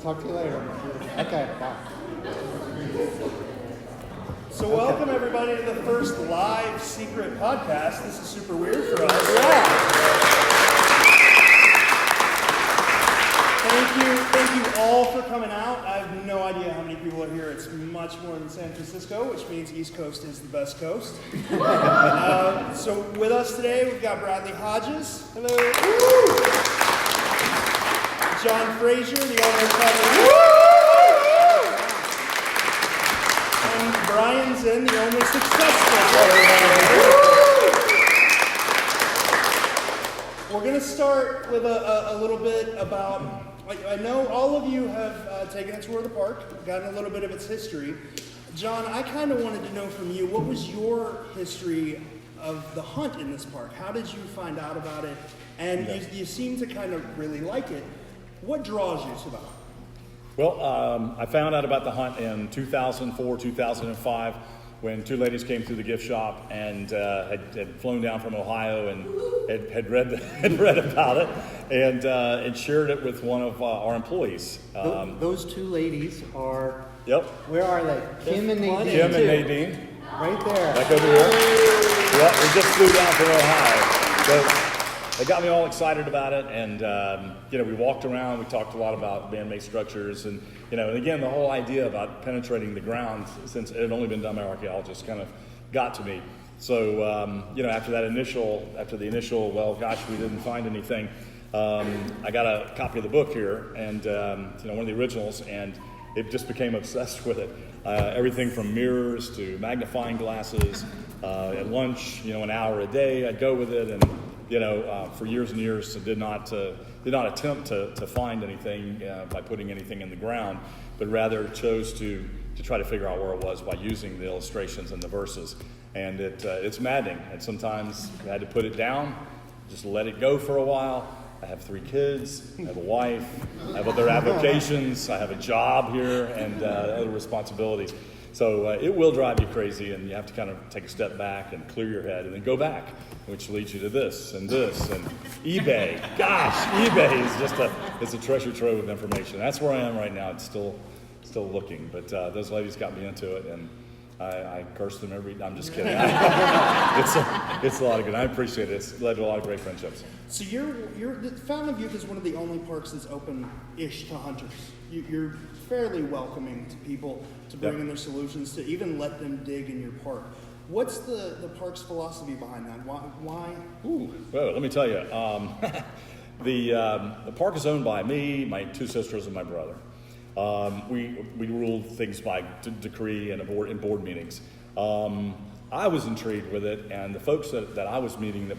talk to you later. Okay, bye. So welcome everybody to the first live Secret Podcast. This is super weird for us. Thank you all for coming out. I have no idea how many people are here. It's much more than San Francisco, which means East Coast is the best coast. So with us today, we've got Bradley Hodges. Hello. John Fraser, the owner of and Brian Zinn, the only successful. We're going to start with a little bit about, I know all of you have taken a tour of the park, gotten a little bit of its history. John, I kind of wanted to know from you, what was your history of the hunt in this park? How did you find out about it? And you seem to kind of really like it. What draws you to the hunt? Well, I found out about the hunt in 2004, 2005, when two ladies came through the gift shop and had flown down from Ohio and had read about it and shared it with one of our employees. Those two ladies are. Yep. Where are they? Kim and Nadine. Kim and Nadine. Right there. Back over here. Yep, we just flew down from Ohio. So they got me all excited about it, and we walked around. We talked a lot about man-made structures, and and again, the whole idea about penetrating the ground, since it had only been done by archaeologists, kind of got to me. So after the initial, well, gosh, we didn't find anything. I got a copy of the book here, and one of the originals, and it just became obsessed with it. Everything from mirrors to magnifying glasses. At lunch, an hour a day, I'd go with it, and for years and years, did not attempt to find anything by putting anything in the ground, but rather chose to try to figure out where it was by using the illustrations and the verses. And it's maddening. And sometimes I had to put it down, just let it go for a while. I have 3 kids, I have a wife, I have other avocations, I have a job here, and other responsibilities. So it will drive you crazy, and you have to kind of take a step back and clear your head and then go back, which leads you to this and eBay. Gosh, eBay is it's a treasure trove of information. That's where I am right now. It's still looking, but those ladies got me into it, and I curse them I'm just kidding. It's a lot of good. I appreciate it. It's led to a lot of great friendships. So the Fountain of Youth is one of the only parks that's open-ish to hunters. You're fairly welcoming to people to bring in their solutions, to even let them dig in your park. What's the park's philosophy behind that? Why? Ooh, well, let me tell you. The park is owned by me, my 2 sisters, and my brother. We rule things by decree and in board meetings. I was intrigued with it, and the folks that I was meeting that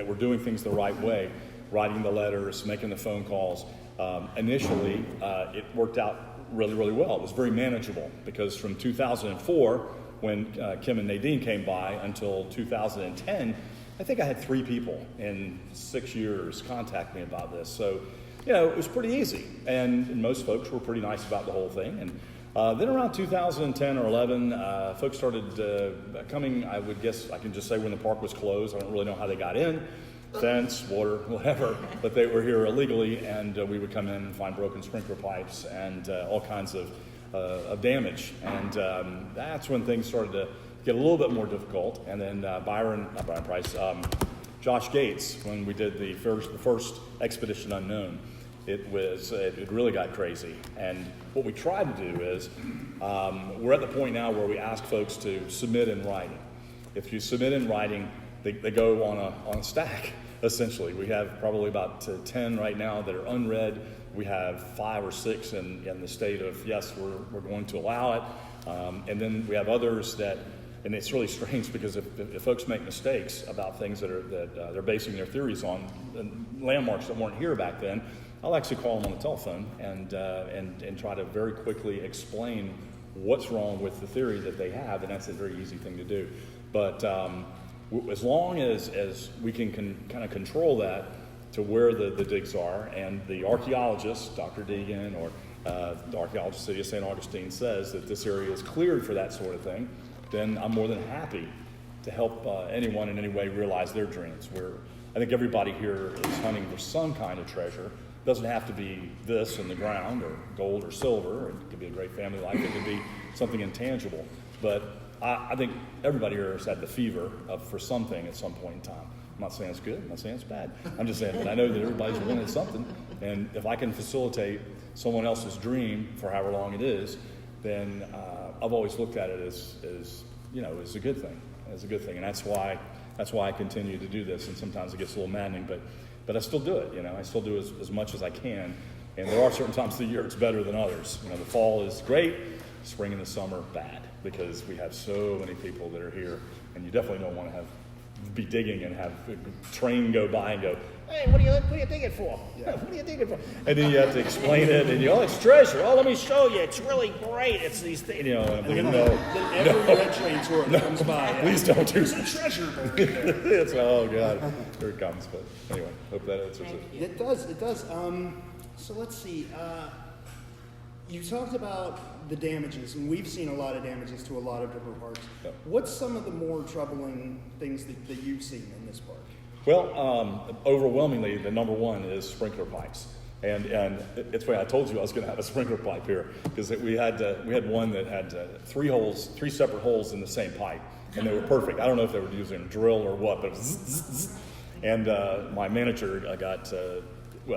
were doing things the right way, writing the letters, making the phone calls. Initially, it worked out really, really well. It was very manageable because from 2004, when Kim and Nadine came by, until 2010, I think I had 3 people in 6 years contact me about this. So, it was pretty easy, and most folks were pretty nice about the whole thing. And then around 2010 or 11, folks started coming. I would guess I can just say when the park was closed. I don't really know how they got in. Fence, water, whatever, but they were here illegally, and we would come in and find broken sprinkler pipes and all kinds of damage. And that's when things started to get a little bit more difficult. And then Josh Gates, when we did the first Expedition Unknown, it really got crazy. And what we try to do is, we're at the point now where we ask folks to submit in writing. If you submit in writing, they go on a stack, essentially. We have probably about 10 right now that are unread. We have 5 or 6 in the state of, yes, we're going to allow it. And then we have others that, and it's really strange because if folks make mistakes about things that they're basing their theories on, and landmarks that weren't here back then, I'll actually call them on the telephone and try to very quickly explain what's wrong with the theory that they have, and that's a very easy thing to do. But as long as we can kind of control that to where the digs are, and the archaeologist, Dr. Deegan, or the archaeologist city of St. Augustine says that this area is cleared for that sort of thing, then I'm more than happy to help anyone in any way realize their dreams. I think everybody here is hunting for some kind of treasure, Doesn't have to be this in the ground or gold or silver. It could be a great family life. It could be something intangible. But I think everybody here has had the fever for something at some point in time. I'm not saying it's good. I'm not saying it's bad. I'm just saying that I know that everybody's wanted something. And if I can facilitate someone else's dream for however long it is, then I've always looked at it as as a good thing. As a good thing. And that's why I continue to do this. And sometimes it gets a little maddening, but I still do it. I still do as much as I can. And there are certain times of the year it's better than others. The fall is great. Spring and the summer, bad. Because we have so many people that are here. And you definitely don't want to be digging and have a train go by and go, hey, what are you digging for? Yeah. What are you digging for? And then you have to explain it, and it's treasure. Oh, let me show you. It's really great. It's these things. And I'm thinking, no. Then every red train tour that comes by. Please don't do There's a treasure buried there. Oh, God. Here it comes. But anyway, hope that answers it. It does. So let's see. You talked about the damages, and we've seen a lot of damages to a lot of different parks. Yep. What's some of the more troubling things that you've seen in this park? Well, overwhelmingly, the number one is sprinkler pipes. And it's funny, I told you I was going to have a sprinkler pipe here, because we had one that had three separate holes in the same pipe, and they were perfect. I don't know if they were using a drill or what, but it was zzz, zzz. And my manager he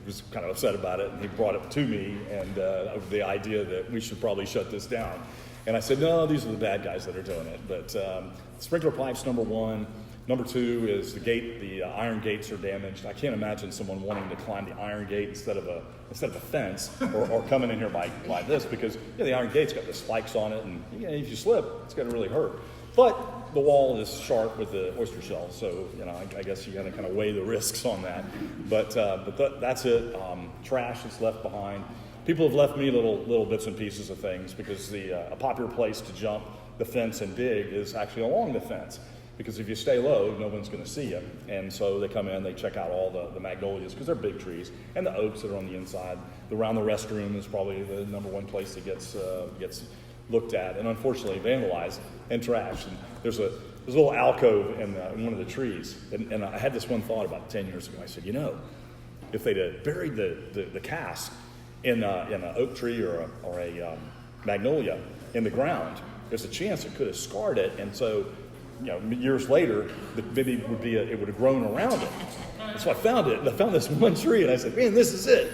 was kind of upset about it, and he brought it to me, and the idea that we should probably shut this down. And I said, no, these are the bad guys that are doing it. But sprinkler pipes, number one. Number two is the iron gates are damaged. I can't imagine someone wanting to climb the iron gate instead of a fence or coming in here by this, because the iron gate's got the spikes on it, and if you slip, it's going to really hurt. But the wall is sharp with the oyster shell, so I guess you got to kind of weigh the risks on that. But that's it. Trash is left behind. People have left me little bits and pieces of things, because a popular place to jump the fence and dig is actually along the fence. Because if you stay low, no one's going to see you. And so they come in, they check out all the magnolias, because they're big trees, and the oaks that are on the inside. Around the restroom is probably the number one place that gets looked at, and unfortunately vandalized and trashed. And there's a little alcove in one of the trees. And I had this one thought about 10 years ago. I said, if they'd have buried the cask in an oak tree or a magnolia in the ground, there's a chance it could have scarred it. And so years later, maybe it would have grown around it. So I found it, and I found this one tree, and I said, man, this is it.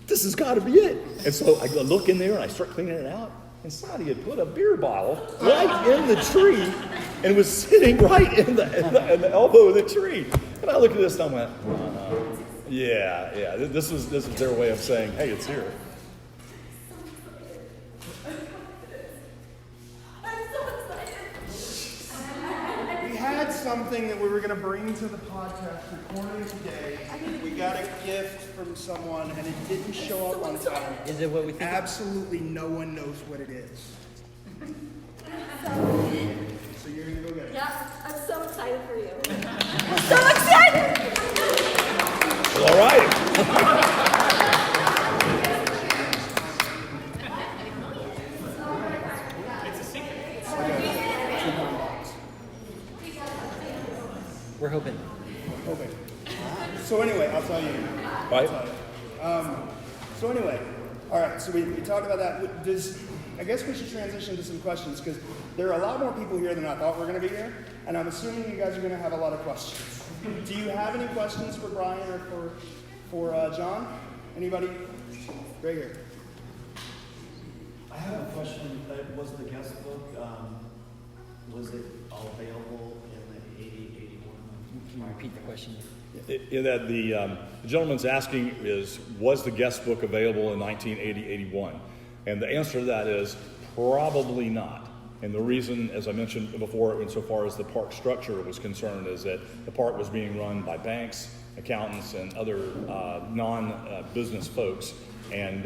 This has got to be it. And so I go look in there, and I start cleaning it out, and somebody had put a beer bottle right in the tree, and it was sitting right in the elbow of the tree. And I looked at this, and I went, yeah, this is their way of saying, hey, it's here. Something that we were going to bring to the podcast recording today. We got a gift from someone, and it didn't show up on time. Is it what we think? Absolutely no one knows what it is. So you're going to go get it. Yeah, I'm so excited for you. I'm so excited! Well, all right. We're hoping. So anyway, I'll tell you. Right. So anyway, all right. So we talked about that. I guess we should transition to some questions, because there are a lot more people here than I thought were going to be here, and I'm assuming you guys are going to have a lot of questions. Do you have any questions for Brian or for John? Anybody? Right here. I have a question. Was the guest book, was it all available in the 80-81? Can you repeat the question? The gentleman's asking was the guest book available in 1980-81? And the answer to that is probably not. And the reason, as I mentioned before, insofar as the park structure was concerned, is that the park was being run by banks, accountants, and other non-business folks. And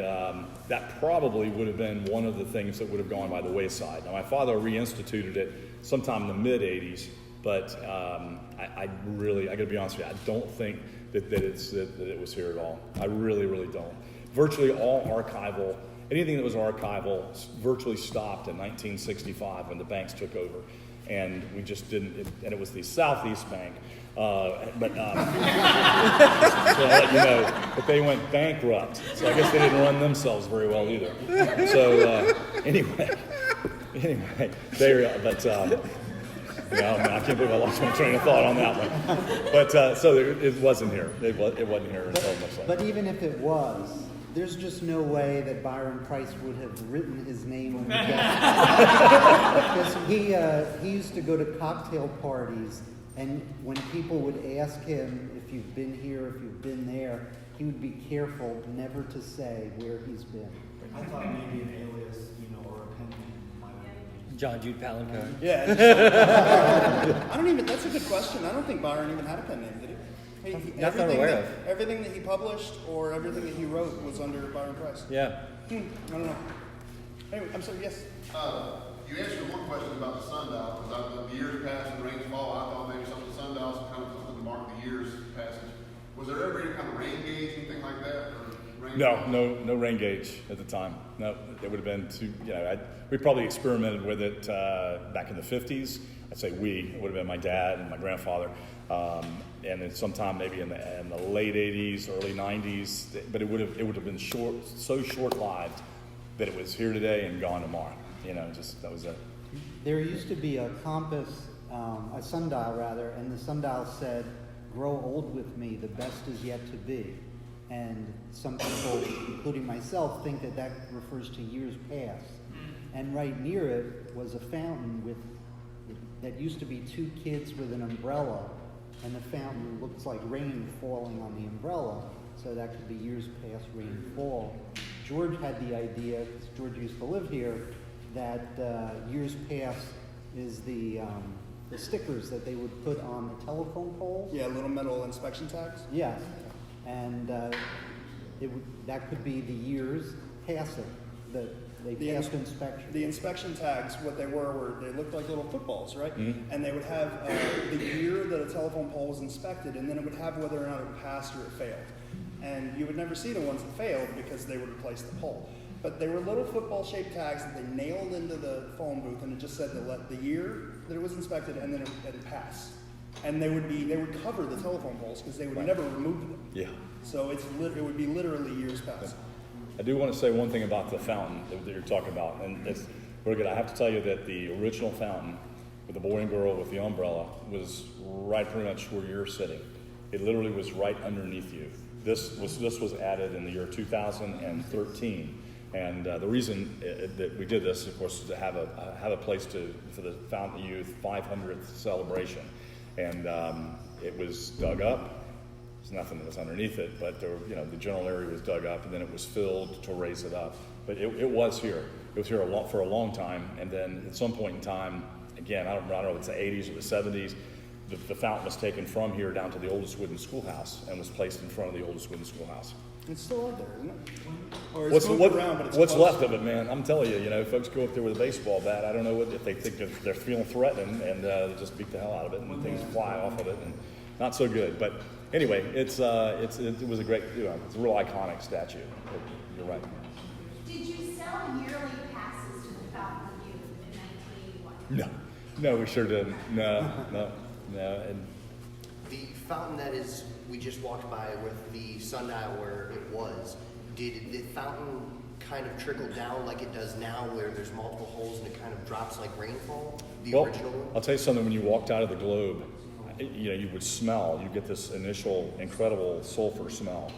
that probably would have been one of the things that would have gone by the wayside. Now, my father reinstituted it sometime in the mid-'80s, but I got to be honest with you, I don't think that it was here at all. I really, really don't. Virtually all anything that was archival virtually stopped in 1965 when the banks took over. and we just didn't. And it was the Southeast Bank, but so I'll let you know that they went bankrupt. So I guess they didn't run themselves very well either. So anyway, they were, but. No, I can't believe I lost my train of thought on that one. But so it wasn't here. It wasn't here until much later. But even if it was, there's just no way that Byron Price would have written his name on the guest. Because he used to go to cocktail parties, and when people would ask him if you've been here, if you've been there, he would be careful never to say where he's been. I thought maybe an alias, or a pen name might have been. John Jude Palancar. Yeah. That's a good question. I don't think Byron even had a pen name, did he? Not that I'm aware of. Everything that he published or everything that he wrote was under Byron Price. Yeah. I don't know. Anyway, I'm sorry, yes? You answered one question about the sundial, because the years passed and the rains fall. I thought maybe some of the sundials were kind of something to mark the year's passage. Was there ever any kind of rain gauge, anything like that? No rain gauge at the time. No, it would have been too, we probably experimented with it back in the 50s. I'd say it would have been my dad and my grandfather. And then sometime maybe in the late 80s, early 90s, but it would have been so short-lived that it was here today and gone tomorrow. That was it. There used to be a compass, a sundial rather, and the sundial said, "Grow old with me, the best is yet to be." And some people, including myself, think that refers to years past. And right near it was a fountain that used to be two kids with an umbrella, and the fountain looks like rain falling on the umbrella, so that could be years past rainfall. George had the idea, because George used to live here, that years past is the stickers that they would put on the telephone poles. Yeah, little metal inspection tags. Yes, and that could be the years passing. They passed inspection. The inspection tags, what they were they looked like little footballs, right? Mm-hmm. And they would have the year that a telephone pole was inspected, and then it would have whether or not it passed or it failed. And you would never see the ones that failed because they would replace the pole. But they were little football-shaped tags that they nailed into the phone booth, and it just said the year that it was inspected, and then it passed. And they would cover the telephone poles because they would never remove them. Yeah. So it would be literally years past. I do want to say one thing about the fountain that you're talking about, and it's very good. I have to tell you that the original fountain with the boy and girl with the umbrella was right pretty much where you're sitting. It literally was right underneath you. This was added in the year 2013, and the reason that we did this, of course, is to have a place for the Fountain Youth 500th celebration, and it was dug up. There's nothing that was underneath it, but there were, the general area was dug up, and then it was filled to raise it up. But it was here. It was here for a long time, and then at some point in time, again, I don't know if it's the 80s or the 70s, the fountain was taken from here down to the oldest wooden schoolhouse and was placed in front of the oldest wooden schoolhouse. It's still out there, isn't it? Or it's moved around, but it's what's close. left of it, man? I'm telling you, folks go up there with a baseball bat. I don't know if they think they're feeling threatened, and they just beat the hell out of it, and things fly off of it, and not so good. But anyway, it was a great, it's a real iconic statue. You're right. Did you sell yearly passes to the Fountain of Youth in 1981? No, we sure didn't. No. And the fountain we just walked by with the sundial where it was, did the fountain kind of trickle down like it does now where there's multiple holes and it kind of drops like rainfall? The original one? I'll tell you something, when you walked out of the globe, you would smell, you get this initial incredible sulfur smell,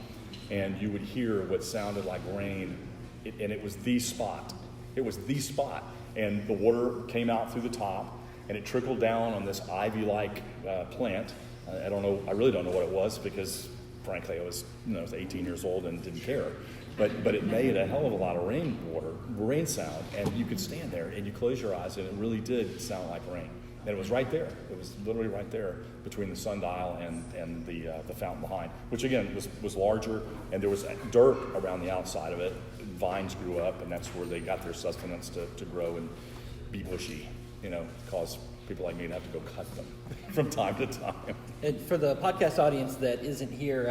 and you would hear what sounded like rain, and it was the spot. It was the spot. And the water came out through the top, and it trickled down on this ivy-like plant. I really don't know what it was because, frankly, I was 18 years old and didn't care. But it made a hell of a lot of rain sound, and you could stand there and you close your eyes, and it really did sound like rain. And it was right there. It was literally right there between the sundial and the fountain behind, which again was larger, and there was dirt around the outside of it. Vines grew up, and that's where they got their sustenance to grow and be bushy. Cause people like me to have to go cut them from time to time. And for the podcast audience that isn't here,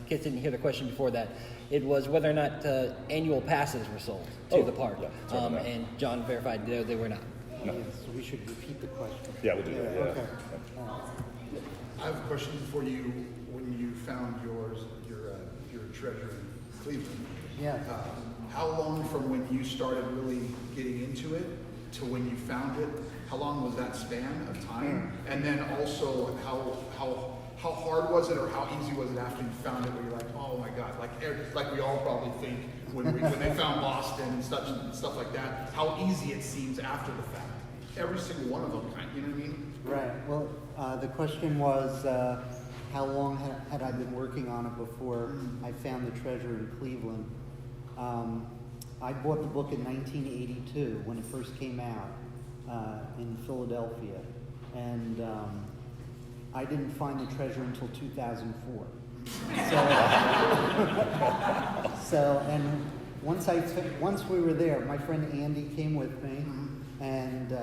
kids didn't hear the question before that, it was whether or not annual passes were sold to the park. Yeah, and John verified no, they were not. No. So we should repeat the question. Yeah, we'll do that. Yeah. Okay. I have a question for you. When you found your treasure in Cleveland, Yes. how long from when you started really getting into it to when you found it? How long was that span of time? And then also, how hard was it, or how easy was it after you found it? Where you're like, oh my God, like we all probably think when they found Boston and stuff like that. How easy it seems after the fact. Every single one of them, you know what I mean? Right. Well, the question was, how long had I been working on it before I found the treasure in Cleveland? I bought the book in 1982 when it first came out in Philadelphia, and I didn't find the treasure until 2004. So and once we were there, my friend Andy came with me, and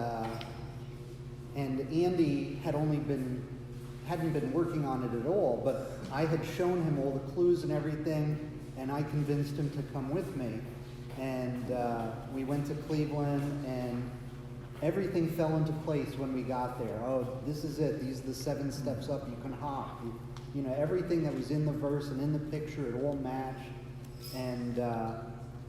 Andy hadn't been working on it at all, but I had shown him all the clues and everything, and I convinced him to come with me. And we went to Cleveland, and everything fell into place when we got there. Oh, this is it. These are the 7 steps up you can hop. You know, everything that was in the verse and in the picture, it all matched. And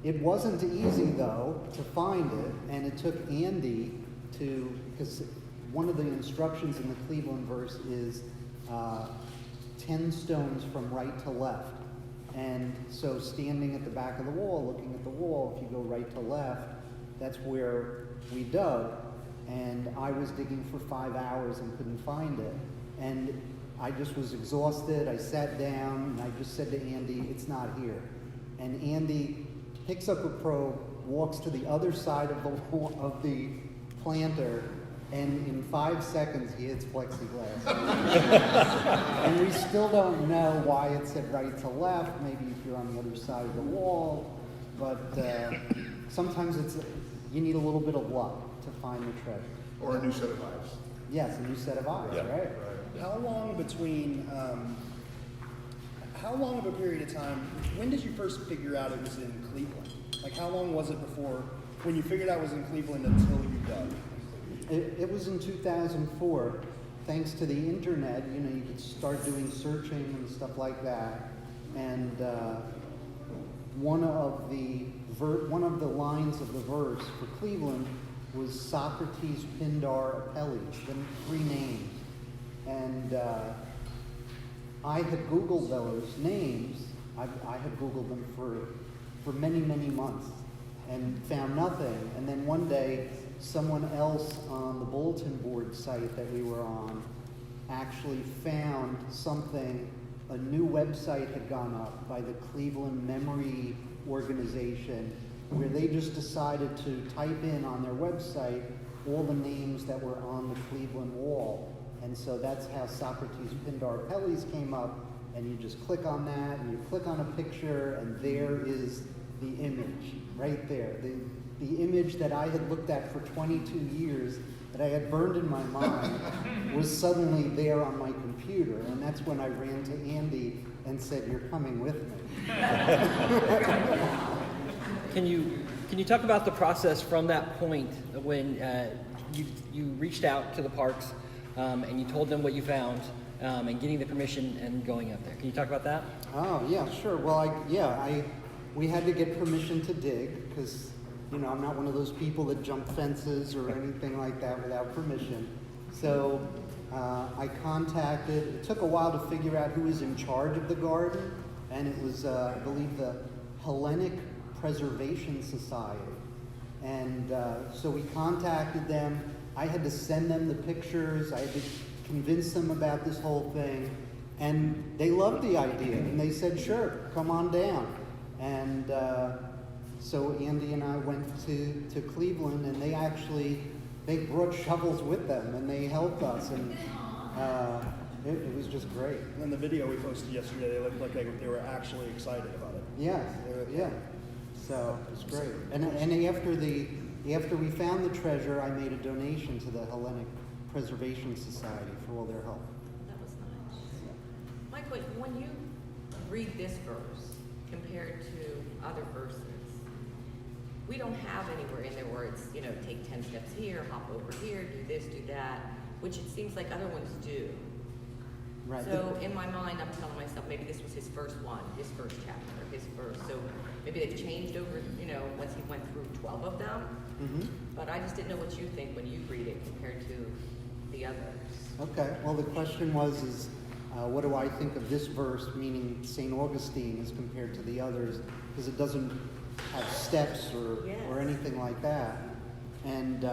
it wasn't easy, though, to find it, and it took Andy because one of the instructions in the Cleveland verse is 10 stones from right to left. And so standing at the back of the wall, looking at the wall, if you go right to left, that's where we dug. And I was digging for 5 hours and couldn't find it. And I just was exhausted. I sat down and I just said to Andy, it's not here. And Andy picks up a probe, walks to the other side of the planter, and in 5 seconds he hits plexiglass. And we still don't know why it said right to left. Maybe if you're on the other side of the wall, but sometimes you need a little bit of luck to find the treasure. Or a new set of eyes. Yes, a new set of eyes, Yeah. right? How long how long of a period of time, when did you first figure out it was in Cleveland? Like, how long was it before, when you figured out it was in Cleveland until you dug? It was in 2004. Thanks to the internet, you could start doing searching and stuff like that. And one of the lines of the verse for Cleveland was Socrates, Pindar, Elias, the 3 names. And I had Googled those names. I had Googled them for many, many months and found nothing. And then one day, someone else on the bulletin board site that we were on actually found something. A new website had gone up by the Cleveland Memory Organization, where they just decided to type in on their website all the names that were on the Cleveland wall. And so that's how Socrates, Pindar, Elias came up, and you just click on that, and you click on a picture, and there is the image right there. The image that I had looked at for 22 years, that I had burned in my mind, was suddenly there on my computer. And that's when I ran to Andy and said, "You're coming with me." Can you talk about the process from that point when you reached out to the parks and you told them what you found and getting the permission and going up there? Can you talk about that? Oh, yeah, sure. Well, we had to get permission to dig because, I'm not one of those people that jump fences or anything like that without permission. So I contacted, it took a while to figure out who was in charge of the garden, and it was, I believe, the Hellenic Preservation Society. And so we contacted them. I had to send them the pictures. I had to convince them about this whole thing. And they loved the idea. And they said, sure, come on down. And so Andy and I went to Cleveland, and they brought shovels with them, and they helped us. And it was just great. And in the video we posted yesterday, they looked like they were actually excited about it. Yeah, yeah. So it was great. And after we found the treasure, I made a donation to the Hellenic Preservation Society for all their help. That was nice. My question, when you read this verse compared to other verses, we don't have anywhere in there where it's, you know, take 10 steps here, hop over here, do this, do that, which it seems like other ones do. Right. So in my mind, I'm telling myself, maybe this was his first one, his first chapter, his first. So maybe they've changed over, you know, once he went through 12 of them. Mhm. But I just didn't know what you think when you read it compared to the others. Okay, well, the question was, what do I think of this verse, meaning St. Augustine, as compared to the others? Because it doesn't have steps or Yes. anything like that. And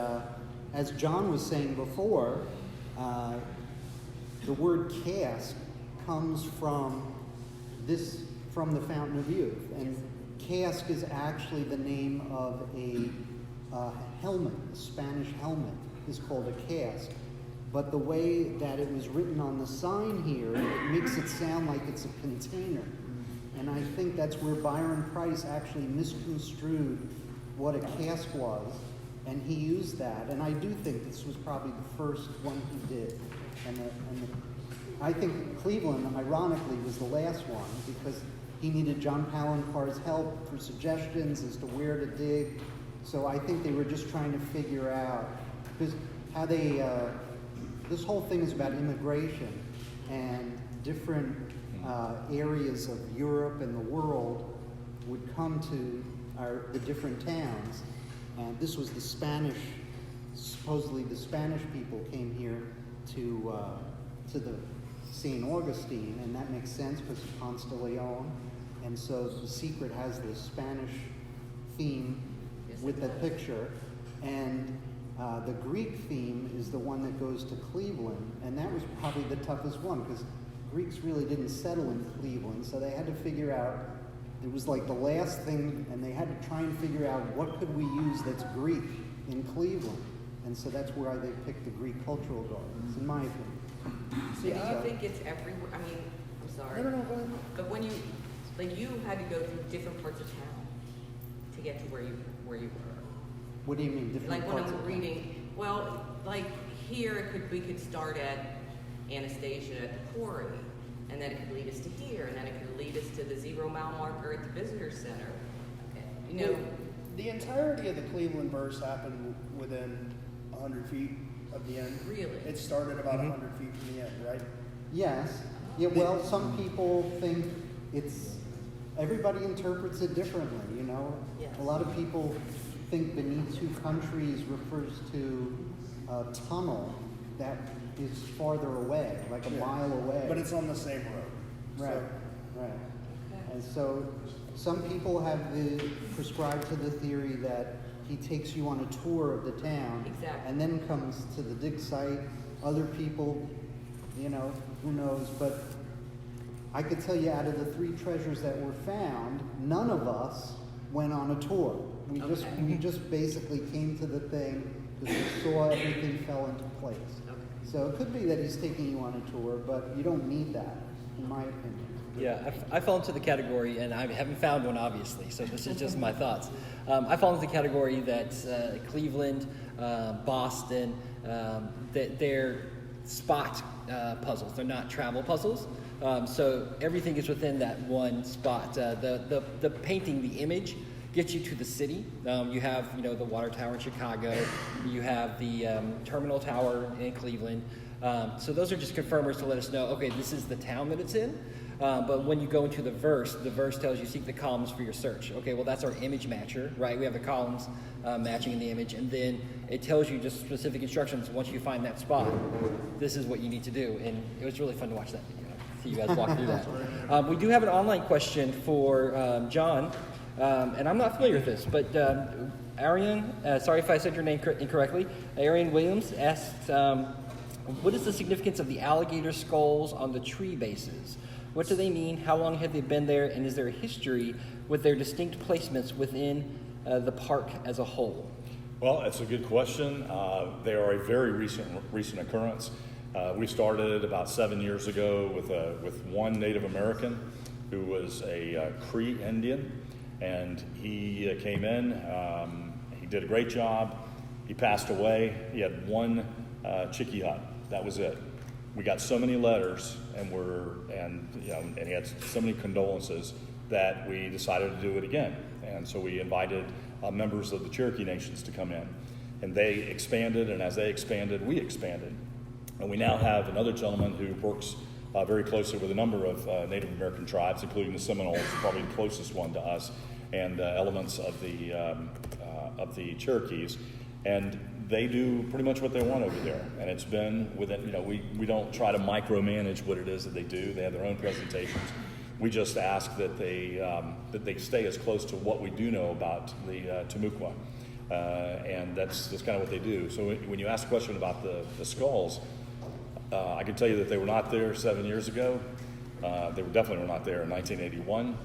as John was saying before, the word cask comes from the Fountain of Youth. And cask is actually the name of a helmet, a Spanish helmet is called a cask. But the way that it was written on the sign here, it makes it sound like it's a container. And I think that's where Byron Price actually misconstrued what a cask was, and he used that. And I do think this was probably the first one he did. I think Cleveland, ironically, was the last one because he needed John Palancar's help for suggestions as to where to dig. So I think they were just trying to figure out, because how they, this whole thing is about immigration, and different areas of Europe and the world would come to the different towns. And this was the Spanish, supposedly the Spanish people came here to the St. Augustine, and that makes sense because of Ponce de Leon. And so the Secret has this Spanish theme with that picture. And the Greek theme is the one that goes to Cleveland, and that was probably the toughest one because Greeks really didn't settle in Cleveland, so they had to figure out, it was like the last thing, and they had to try and figure out what could we use that's Greek in Cleveland. And so that's why they picked the Greek Cultural Gardens, in my opinion. So do you think it's everywhere? I mean, I'm sorry. No, go ahead. But when you had to go through different parts of town to get to where you were. What do you mean, different Like when parts I'm of town? reading, well, like here we could start at Anastasia at the quarry, and then it could lead us to here, and then it could lead us to the 0 mile marker at the visitor center. You know, The entirety of the Cleveland verse happened within 100 feet of the end. Really? It started about 100 feet from the end, right? Yes. Yeah, well, some people think everybody interprets it differently, you know? Yes. A lot of people think beneath two countries refers to a tunnel that is farther away, like a mile away. But it's on the same road. Right, right. And so some people have prescribed to the theory that he takes you on a tour of the town. Exactly. And then comes to the dig site. Other people, you know, who knows, but I could tell you out of the 3 treasures that were found, none of us went on a tour. We just basically came to the thing because we saw everything fell into place. Okay. So it could be that he's taking you on a tour, but you don't need that, in my opinion. Yeah, I fall into the category, and I haven't found one, obviously, so this is just my thoughts. I fall into the category that Cleveland, Boston, that they're spot puzzles. They're not travel puzzles. So everything is within that one spot. The painting, the image, gets you to the city. You have, you know, the water tower in Chicago. You have the terminal tower in Cleveland. So those are just confirmers to let us know, okay, this is the town that it's in. But when you go into the verse tells you seek the columns for your search. Okay, well, that's our image matcher, right? We have the columns matching in the image, and then it tells you just specific instructions. Once you find that spot, this is what you need to do. And it was really fun to watch that video. See you guys walk through that. We do have an online question for John, and I'm not familiar with this, but Arian, sorry if I said your name incorrectly, Arian Williams asks, what is the significance of the alligator skulls on the tree bases? What do they mean? How long have they been there? And is there a history with their distinct placements within the park as a whole? Well, that's a good question. They are a very recent occurrence. We started about 7 years ago with one Native American who was a Cree Indian, and he came in. He did a great job. He passed away. He had one chickee hut. That was it. We got so many letters, and he had so many condolences that we decided to do it again. And so we invited members of the Cherokee nations to come in. And they expanded, and as they expanded, we expanded. And we now have another gentleman who works very closely with a number of Native American tribes, including the Seminoles, probably the closest one to us, and elements of the Cherokees. And they do pretty much what they want over there. And it's been within, we don't try to micromanage what it is that they do. They have their own presentations. We just ask that they stay as close to what we do know about the Timucua. And that's kind of what they do. So when you ask a question about the skulls, I can tell you that they were not there 7 years ago. They were definitely not there in 1981.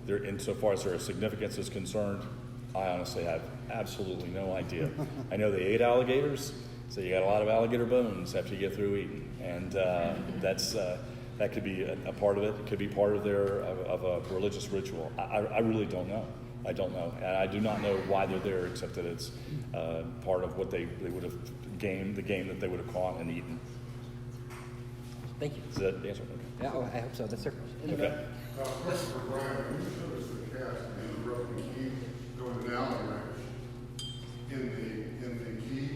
Insofar as their significance is concerned, I honestly have absolutely no idea. I know they ate alligators, so you got a lot of alligator bones after you get through eating, and that could be a part of it. It could be part of of a religious ritual. I really don't know. I don't know, and I do not know why they're there, except that it's part of what they would have the game that they would have caught and eaten. Thank you. Does that answer? Yeah, I hope so. That's their question. Okay. Question for Brian. When you showed us the cast and the broken key going down the range, in the key,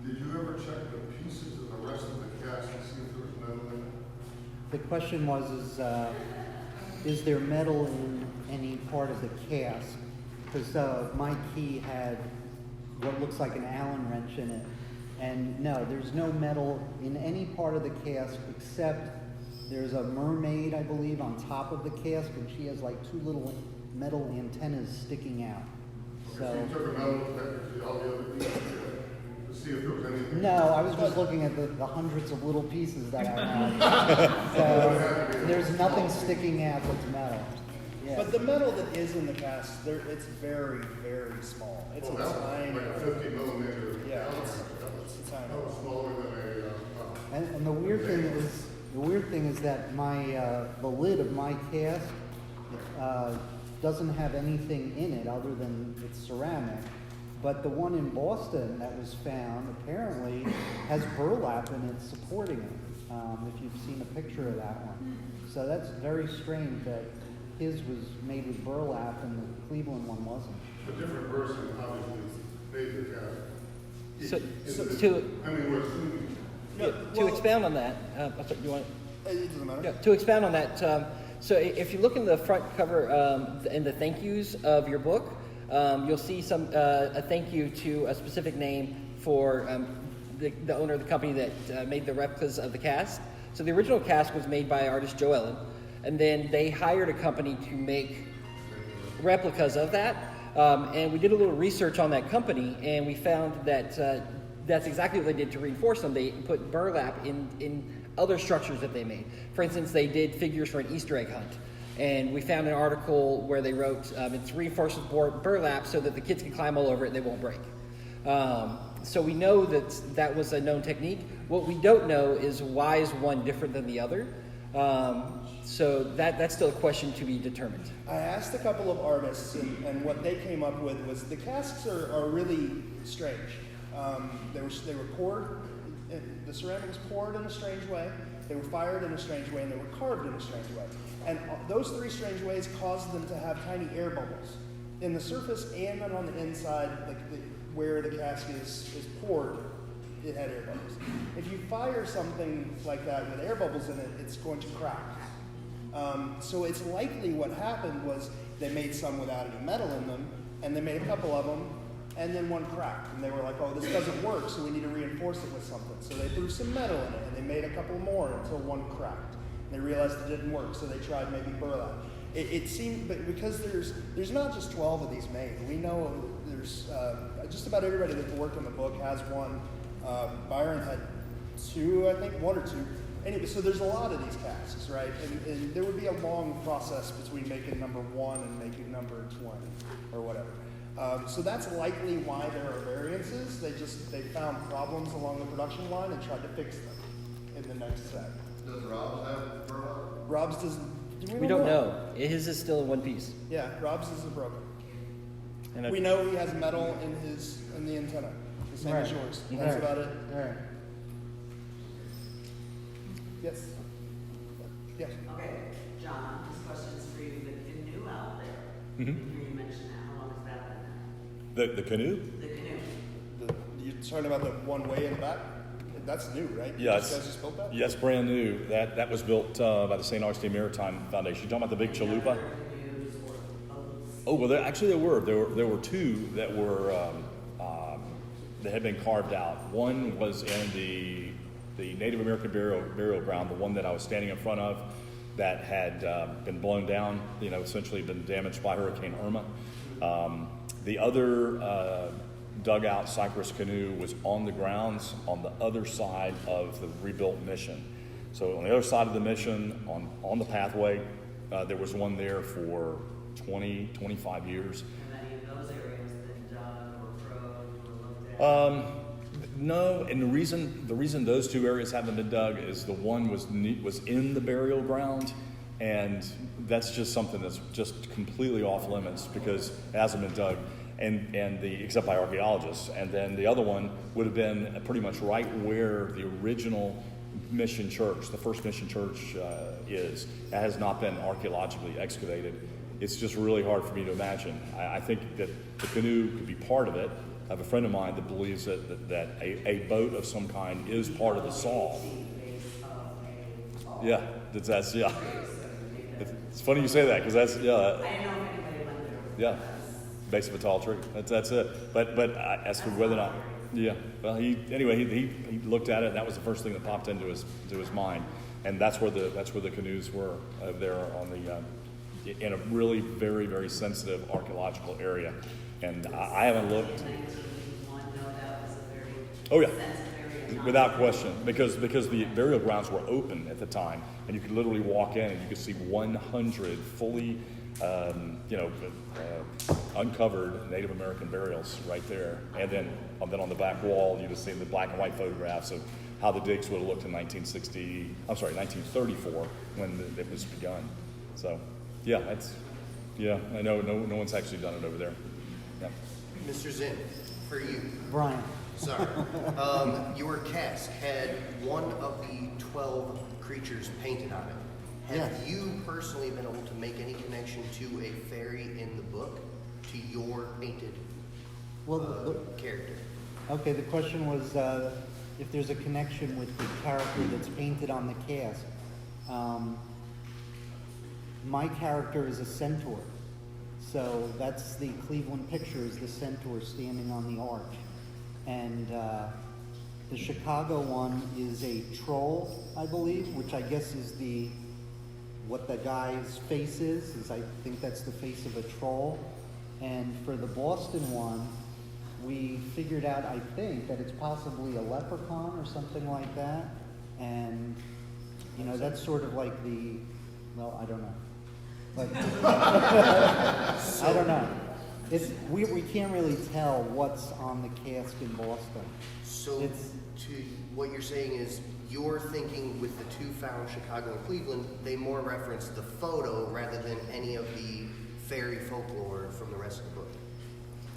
did you ever check the pieces of the rest of the cast to see if there was metal in it? The question was, is there metal in any part of the cask? Because my key had what looks like an Allen wrench in it. And no, there's no metal in any part of the cask except there's a mermaid, I believe, on top of the cask, and she has like two little metal antennas sticking out. So you took a metal detector to all the other pieces to see if there was anything? No, I was just looking at the hundreds of little pieces that I have. So there's nothing sticking out that's metal. Yeah. But the metal that is in the cast, it's very, very small. It's a tiny. Like a 50 millimeter. Yeah, it's tiny. That was smaller than And the weird thing is that the lid of my cask doesn't have anything in it other than it's ceramic. But the one in Boston that was found apparently has burlap in it supporting it. If you've seen a picture of that one, so that's very strange that his was made with burlap and the Cleveland one wasn't. a different person obviously made the cast. To expound on that, you want? It doesn't matter. Yeah, to expound on that, so if you look in the front cover in the thank yous of your book, you'll see a thank you to a specific name for the owner of the company that made the replicas of the cask. So the original cask was made by artist Joe Ellen, and then they hired a company to make replicas of that. And we did a little research on that company, and we found that that's exactly what they did to reinforce them. They put burlap in other structures that they made. For instance, they did figures for an Easter egg hunt. And we found an article where they wrote, it's reinforced with burlap so that the kids can climb all over it and they won't break. So we know that was a known technique. What we don't know is why is one different than the other. So that's still a question to be determined. I asked a couple of artists, and what they came up with was the casks are really strange. They were poured, the ceramic was poured in a strange way, they were fired in a strange way, and they were carved in a strange way. And those three strange ways caused them to have tiny air bubbles in the surface and then on the inside, where the cask is poured. It had air bubbles. If you fire something like that with air bubbles in it, it's going to crack. So it's likely what happened was they made some without any metal in them, and they made a couple of them, and then one cracked. And they were like, oh, this doesn't work, so we need to reinforce it with something. So they threw some metal in it, and they made a couple more until one cracked. And they realized it didn't work, so they tried maybe burlap. It seemed, but because there's not just 12 of these made. We know there's just about everybody that worked on the book has one. Byron had two, I think, one or two. Anyway, so there's a lot of these casks, right? And there would be a long process between making number 1 and making number 20 or whatever. So that's likely why there are variances. They found problems along the production line and tried to fix them in the next set. Does Rob's have burlap? Rob's doesn't. We don't know. His is still in one piece. Yeah, Rob's is broken. And we know he has metal in the antenna, the same as yours. That's about it. Right. Yes. Yes. Okay, John, this question's for you. The canoe out there. Mm-hmm. You mentioned that. How long The canoe? The canoe. You're talking about the one way in the back? That's new, right? Yeah, You guys just built that? yes, brand new. That was built by the St. Augustine Maritime Foundation. You talking about the big chalupa? Canoes or boats. Oh well, there were two that were that had been carved out. One was in the Native American burial ground, the one that I was standing in front of, that had been blown down. Essentially been damaged by Hurricane Irma. The other dugout Cypress canoe was on the grounds on the other side of the rebuilt mission. So on the other side of the mission, on the pathway, there was one there for 20, 25 years. Have any of those areas been dug or probed or looked at? No, and the reason those two areas haven't been dug is the one was in the burial ground, and that's just something that's just completely off limits because it hasn't been dug. Except by archaeologists, and then the other one would have been pretty much right where the original mission church, the first mission church, is. That has not been archaeologically excavated. It's just really hard for me to imagine. I think that the canoe could be part of it. I have a friend of mine that believes that a boat of some kind is part of the Saul. Yeah, that's yeah. It's funny you say that because that's yeah. I didn't know if anybody went there. Yeah. Base of a tall tree. That's it. But as for whether or not, yeah. Well, he looked at it. And that was the first thing that popped into his mind, and that's where the canoes were there on the in a really very very sensitive archaeological area, and I haven't looked. Oh yeah, without question, because the burial grounds were open at the time, and you could literally walk in and you could see 100 fully. Uncovered Native American burials right there, and then on the back wall you just see the black and white photographs of how the digs would have looked in 1934 when it was begun. So, yeah, I know no one's actually done it over there. Yeah. Mr. Zinn, for you. Brian. Sorry. Your cast had one of the 12 creatures painted on it. Have Yes. you personally been able to make any connection to a fairy in the book to your painted character? Okay, the question was if there's a connection with the character that's painted on the cast. My character is a centaur. So that's the Cleveland picture, is the centaur standing on the arch. And the Chicago one is a troll, I believe, which I guess is what the guy's face is I think that's the face of a troll. And for the Boston one, we figured out, I think, that it's possibly a leprechaun or something like that. And, that's sort of like I don't know. But I don't know. We can't really tell what's on the cask in Boston. So what you're saying is you're thinking with the two found Chicago and Cleveland, they more reference the photo rather than any of the fairy folklore from the rest of the book.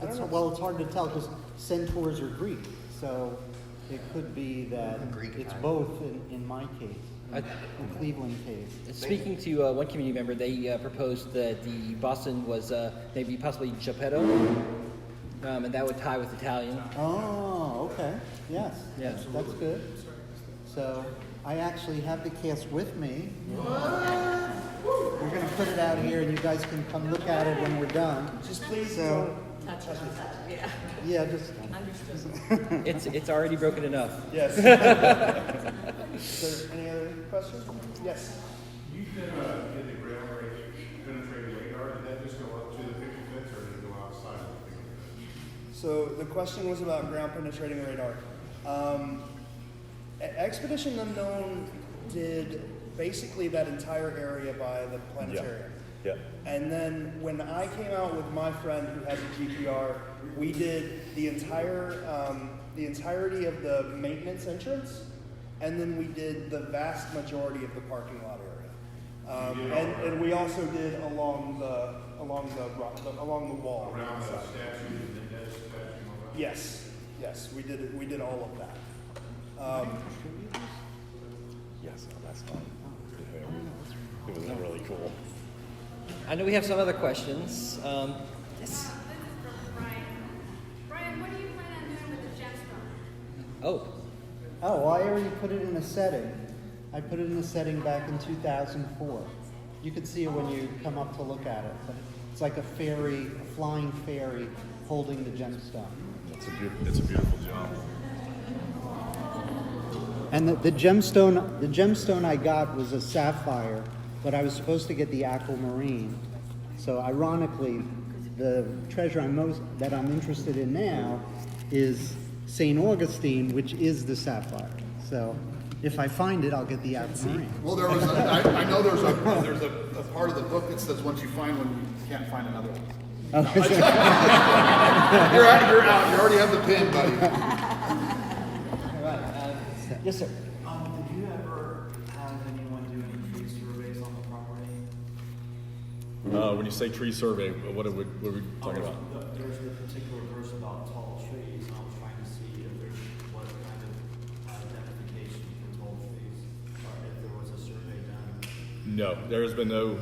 It's hard to tell because centaurs are Greek, so it could be that it's both in my case, in Cleveland case. Speaking to one community member, they proposed that the Boston was maybe possibly Geppetto, and that would tie with Italian. Oh, okay. Yes. Yeah. That's good. So I actually have the cast with me. We're going to put it out here, and you guys can come look at it when we're done. Just please So, Touch it. Yeah. yeah, just Understood. It's already broken enough. Yes. Is there any other questions? Yes. You did the ground penetrating radar. Did that just go up to the 50 fence or did it go outside of the 50 fence? So the question was about ground penetrating radar. Expedition Unknown did basically that entire area by the planetarium. Yeah. And then when I came out with my friend who has a GPR, we did the entirety of the maintenance entrance, and then we did the vast majority of the parking lot area. And we also did along the wall. Around the statue, the dead statue. Yes, we did all of that. Yes, that's fine. It was really cool. I know we have some other questions. This is for Brian. Oh, Oh, well, I already put it in a setting. I put it in a setting back in 2004. You could see it when you come up to look at it, but it's like a fairy, a flying fairy holding the gemstone. It's a beautiful job. And the gemstone I got was a sapphire, but I was supposed to get the aquamarine. So ironically, the treasure that I'm interested in now is St. Augustine, which is the sapphire. So if I find it, I'll get the aquamarine. Well, there was I know there's a part of the book that says once you find one, you can't find another one. Oh. No, you're out. You already have the pin, buddy. all right. Yes, sir. Did you ever have anyone do any tree surveys on the property? When you say tree survey, what are we talking about? There's the particular verse about tall trees, and I was trying to see if there's what kind of identification for tall trees, or if there was a survey done. No, there has been no.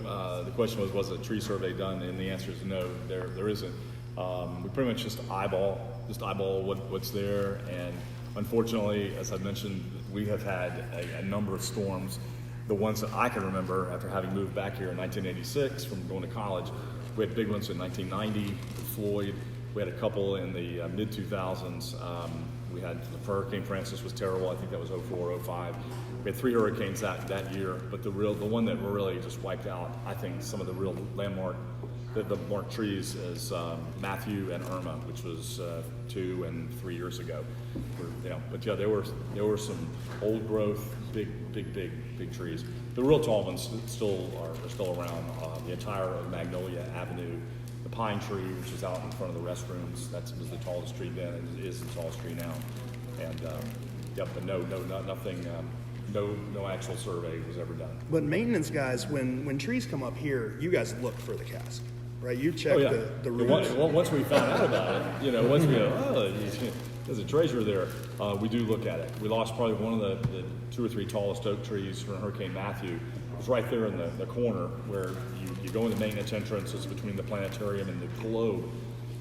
The question was a tree survey done? And the answer is no, there isn't. We pretty much just eyeball what's there. And unfortunately, as I mentioned, we have had a number of storms. The ones that I can remember after having moved back here in 1986 from going to college, we had big ones in 1990 with Floyd. We had a couple in the mid 2000s. We had Hurricane Francis was terrible. I think that was 04, 05. We had 3 hurricanes that year, but the one that really just wiped out, I think, some of the real landmark, the marked trees is Matthew and Irma, which was 2 and 3 years ago. But yeah, there were some old growth, big trees. The real tall ones still are around. The entire Magnolia Avenue, the pine tree, which is out in front of the restrooms, was the tallest tree then, and is the tallest tree now. And but nothing. No actual survey was ever done. But maintenance guys, when trees come up here, you guys look for the cask, right? You check the roots. Once we found out about it, once we go, there's a treasure there, we do look at it. We lost probably one of the 2 or 3 tallest oak trees from Hurricane Matthew. It was right there in the corner where you go in the maintenance entrances between the planetarium and the globe.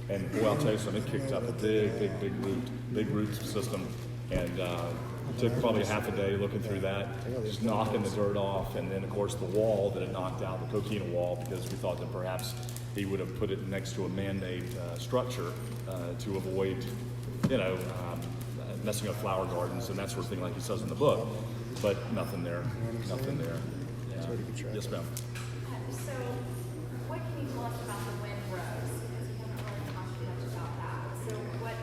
And boy, I'll tell you something, it kicked up a big root system. And it took probably half a day looking through that, just knocking the dirt off, and then of course the wall that it knocked out, the coquina wall, because we thought that perhaps he would have put it next to a man-made structure to avoid, messing up flower gardens and that sort of thing, like he says in the book. But nothing there. Yeah. Yes, ma'am. So, what can you tell us about the wind rose? Because you haven't really talked much about that. So, what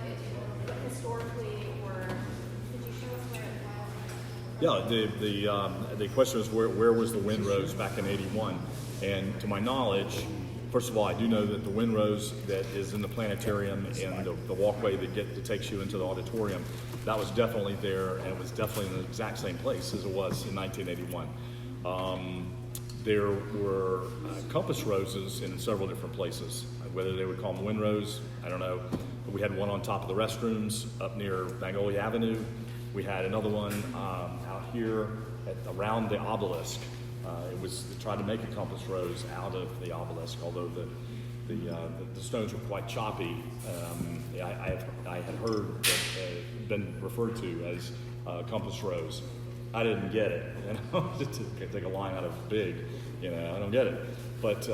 historically, or could you show us where it was? Yeah, the question is where was the wind rose back in '81? And to my knowledge, first of all, I do know that the wind rose that is in the planetarium and the walkway that takes you into the auditorium, that was definitely there, and it was definitely in the exact same place as it was in 1981. There were compass roses in several different places. Whether they would call them wind rose, I don't know. But we had one on top of the restrooms up near Magnolia Avenue. We had another one out here around the obelisk. They tried to make a compass rose out of the obelisk, although the stones were quite choppy. I had heard that been referred to as compass rose. I didn't get it, to take a line out of big, I don't get it. But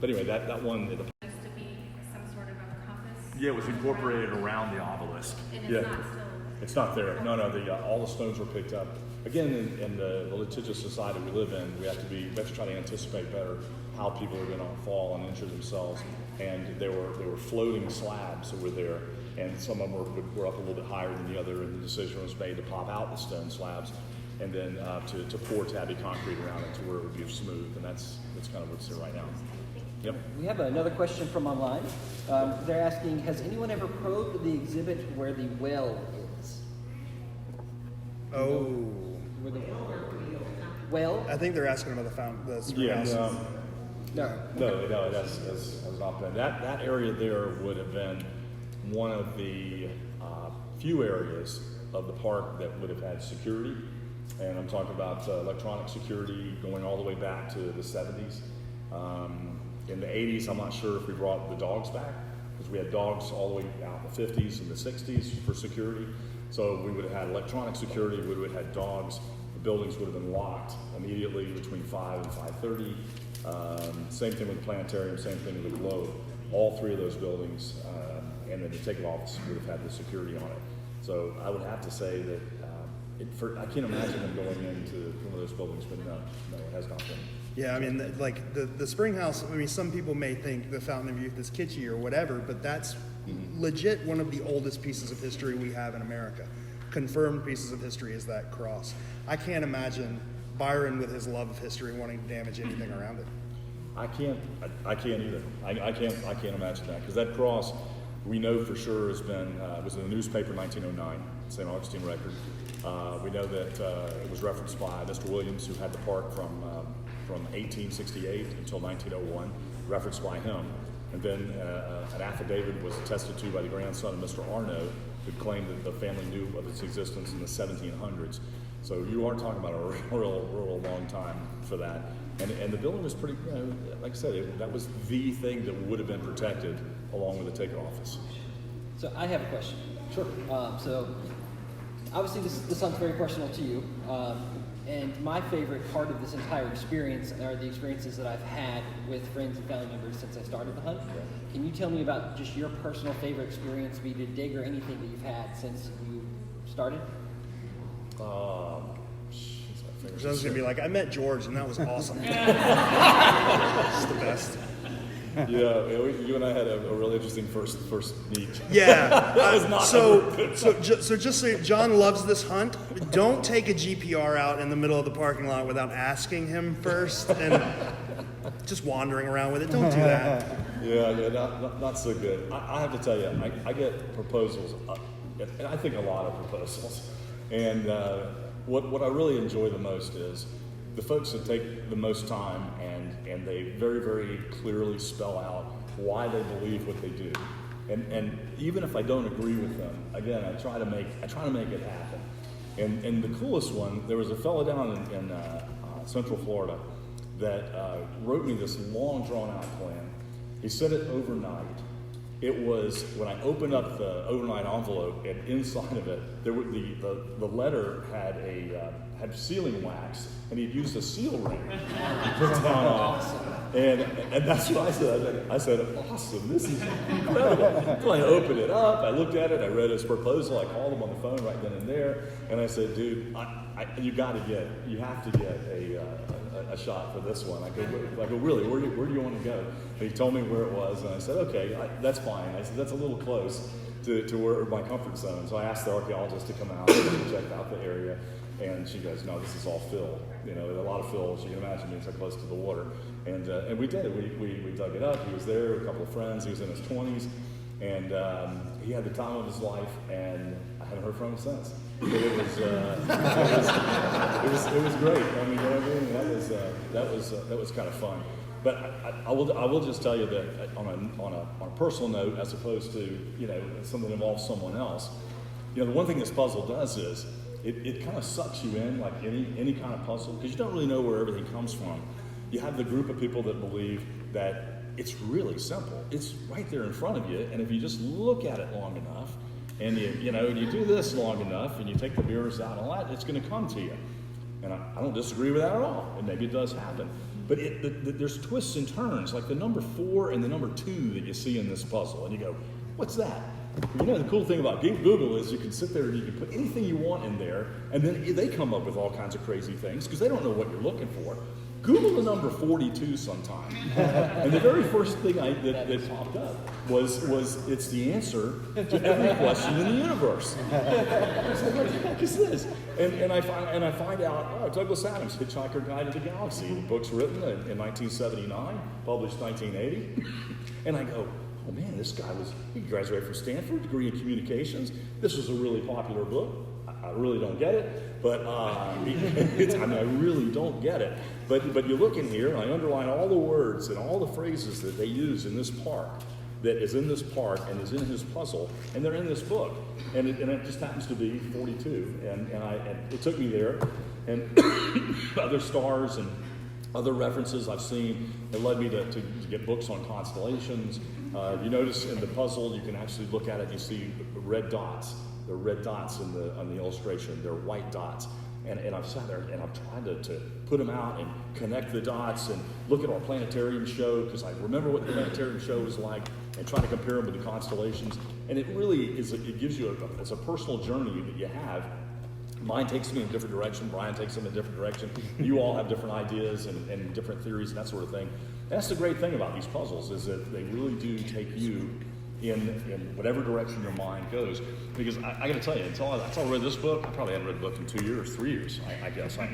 anyway, that one. Supposed to be some sort of a compass? Yeah, it was incorporated around the obelisk. And it's not still? It's not there. No. All the stones were picked up. Again, in the litigious society we live in, we have to try to anticipate better how people are going to fall and injure themselves. And there were floating slabs that were there, and some of them were up a little bit higher than the other. And the decision was made to pop out the stone slabs, and then to pour tabby concrete around it to where it would be smooth. And that's kind of what's there right now. Yep. We have another question from online. They're asking, has anyone ever probed the exhibit where the well is? Oh. Where the well? I think they're asking about the fountain. No, that's not been. That area there would have been one of the few areas of the park that would have had security. And I'm talking about electronic security going all the way back to the 70s. In the 80s, I'm not sure if we brought the dogs back, because we had dogs all the way out in the 50s and the 60s for security. So we would have had electronic security, we would have had dogs. The buildings would have been locked immediately between 5 and 5:30. Same thing with the planetarium, same thing with the Globe. All three of those buildings, and then the ticket office would have had the security on it. So I would have to say that I can't imagine them going into one of those buildings, but no, it has not been. Yeah, I mean, like the Spring House, I mean, some people may think the Fountain of Youth is kitschy or whatever, but that's legit one of the oldest pieces of history we have in America. Confirmed pieces of history is that cross. I can't imagine Byron, with his love of history, wanting to damage anything around it. I can't either. I can't imagine that, because that cross, we know for sure has been, was in the newspaper in 1909, St. Augustine record. We know that it was referenced by Mr. Williams, who had the park from 1868 until 1901, referenced by him. And then an affidavit was attested to by the grandson of Mr. Arnaud, who claimed that the family knew of its existence in the 1700s. So you are talking about a real long time for that. And the building was pretty, like I said, that was the thing that would have been protected along with the ticket office. So I have a question. Sure. So obviously this sounds very personal to you. And my favorite part of this entire experience are the experiences that I've had with friends and family members since I started the hunt. Can you tell me about just your personal favorite experience, be it a dig or anything that you've had since you started? So I was gonna be like, I met George and that was awesome. It's the best. Yeah, you and I had a really interesting first meet. Yeah. That was not So just so John loves this hunt. Don't take a GPR out in the middle of the parking lot without asking him first and just wandering around with it. Don't do that. Yeah, not so good. I have to tell you, I get proposals, and I think a lot of proposals. And what I really enjoy the most is the folks that take the most time and they very, very clearly spell out why they believe what they do. And even if I don't agree with them, again, I try to make it happen. And the coolest one, there was a fellow down in Central Florida that wrote me this long drawn out plan. He sent it overnight. It was, when I opened up the overnight envelope, and inside of it, there were the letter had sealing wax, and he'd used a seal ring to town off. And that's what I said. I said, awesome, this is incredible. So I opened it up, I looked at it, I read his proposal, I called him on the phone right then and there, and I said, dude, you have to get a shot for this one. I go, really, where do you want to go? And he told me where it was, and I said, okay, that's fine. I said, that's a little close to where my comfort zone. So I asked the archaeologist to come out and check out the area, and she goes, no, this is all fill. A lot of fill, as you can imagine, being so close to the water. And we did. We dug it up. He was there, a couple of friends. He was in his 20s, and he had the time of his life, and I haven't heard from him since. But it was great. I mean, you know what I mean? That was kind of fun. But I will just tell you that on a personal note, as opposed to something that involves someone else. The one thing this puzzle does is it kind of sucks you in, like any kind of puzzle, because you don't really know where everything comes from. You have the group of people that believe that it's really simple. It's right there in front of you, and if you just look at it long enough, and you do this long enough, and you take the mirrors out and all that, it's going to come to you. And I don't disagree with that at all, and maybe it does happen. But there's twists and turns, like the number 4 and the number 2 that you see in this puzzle, and you go, what's that? The cool thing about Google is you can sit there and you can put anything you want in there, and then they come up with all kinds of crazy things because they don't know what you're looking for. Google the number 42 sometime. And the very first thing that popped up was it's the answer to every question in the universe. I was like, what the heck is this? And I find out, Douglas Adams, Hitchhiker Guide to the Galaxy. The book's written in 1979, published 1980. And I go, oh man, this guy he graduated from Stanford, degree in communications. This was a really popular book. I really don't get it, but I really don't get it. But you look in here, and I underline all the words and all the phrases that they use in this park, that is in this park and is in his puzzle, and they're in this book. And it just happens to be 42. And it took me there, and other stars and Other references I've seen that led me to get books on constellations. You notice in the puzzle, you can actually look at it, you see red dots. There are red dots on the illustration. They're white dots. And I've sat there and I'm trying to put them out and connect the dots and look at our planetarium show, because I remember what the planetarium show was like, and trying to compare them with the constellations. And it really is, it gives you it's a personal journey that you have. Mine takes me in a different direction. Brian takes them in a different direction. You all have different ideas and different theories and that sort of thing. And that's the great thing about these puzzles, is that they really do take you in whatever direction your mind goes. Because I got to tell you, until I read this book, I probably hadn't read a book in 2 years, 3 years, I guess. I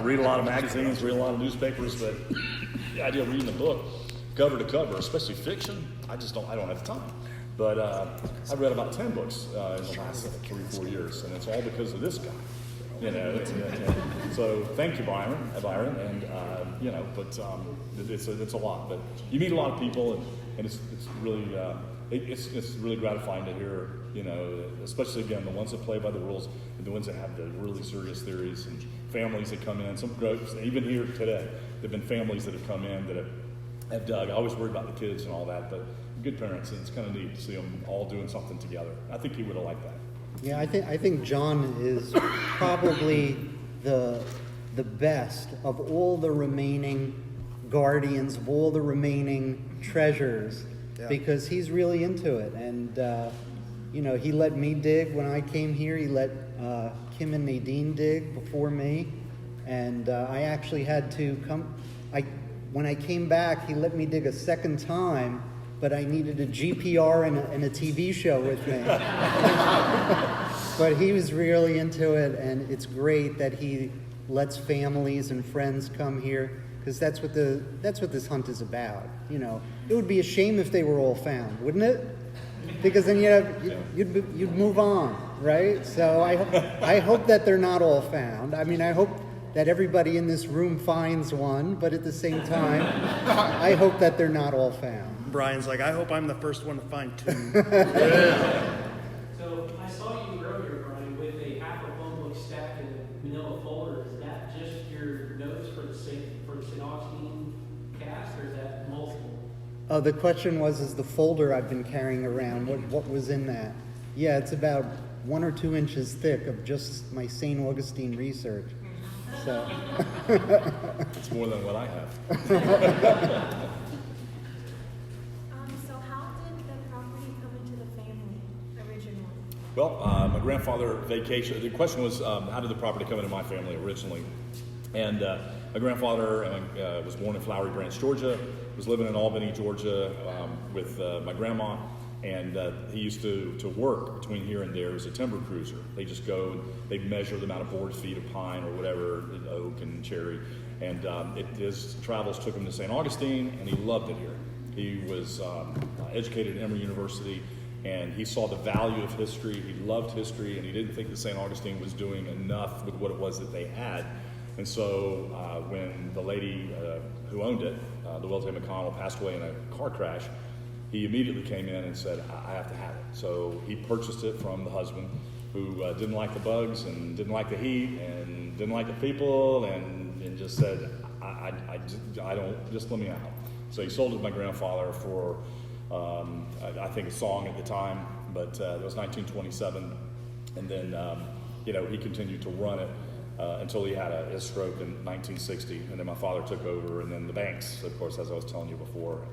read a lot of magazines, read a lot of newspapers, but the idea of reading a book cover to cover, especially fiction, I don't have the time. But I've read about 10 books in the last 3-4 years, and it's all because of this guy. So thank you, Byron, and but it's a lot. But you meet a lot of people, and it's really it's really gratifying to hear, especially again the ones that play by the rules, and the ones that have the really serious theories, and families that come in. Some groups, even here today, there've been families that have come in that have dug. I always worry about the kids and all that, but good parents, and it's kind of neat to see them all doing something together. I think he would have liked that. Yeah, I think John is probably the best of all the remaining guardians, of all the remaining treasures, because he's really into it. And he let me dig when I came here. He let Kim and Nadine dig before me, and I actually had to come. When I came back, he let me dig a second time, but I needed a GPR and a TV show with me. But he was really into it, and it's great that he lets families and friends come here, because that's what this hunt is about. It would be a shame if they were all found, wouldn't it? Because then you'd move on, right? So I hope that they're not all found. I mean, I hope that everybody in this room finds one, but at the same time, I hope that they're not all found. Brian's like, I hope I'm the first one to find 2. So I saw you earlier, Brian, with a half a phone book stacked in a manila folder. Is that just your notes for the St. Augustine cast, or is that multiple? The question is the folder I've been carrying around, what was in that? Yeah, it's about 1 or 2 inches thick of just my St. Augustine research. So It's more than what I have. So how did the property come into the family originally? Well, my grandfather vacation. The question was, how did the property come into my family originally? And my grandfather was born in Flowery Branch, Georgia. Was living in Albany, Georgia, with my grandma, and he used to work between here and there as a timber cruiser. They just go and they measure the amount of board feet of pine or whatever, oak and cherry. And his travels took him to St. Augustine, and he loved it here. He was educated at Emory University, and he saw the value of history. He loved history, and he didn't think that St. Augustine was doing enough with what it was that they had. And so when the lady who owned it, the Wells A. McConnell, passed away in a car crash, he immediately came in and said, I have to have it. So he purchased it from the husband, who didn't like the bugs and didn't like the heat and didn't like the people, and just said, I don't, just let me out. So he sold it to my grandfather for, I think, a song at the time, but it was 1927. And then, he continued to run it until he had his stroke in 1960. And then my father took over, and then the banks, of course, as I was telling you before,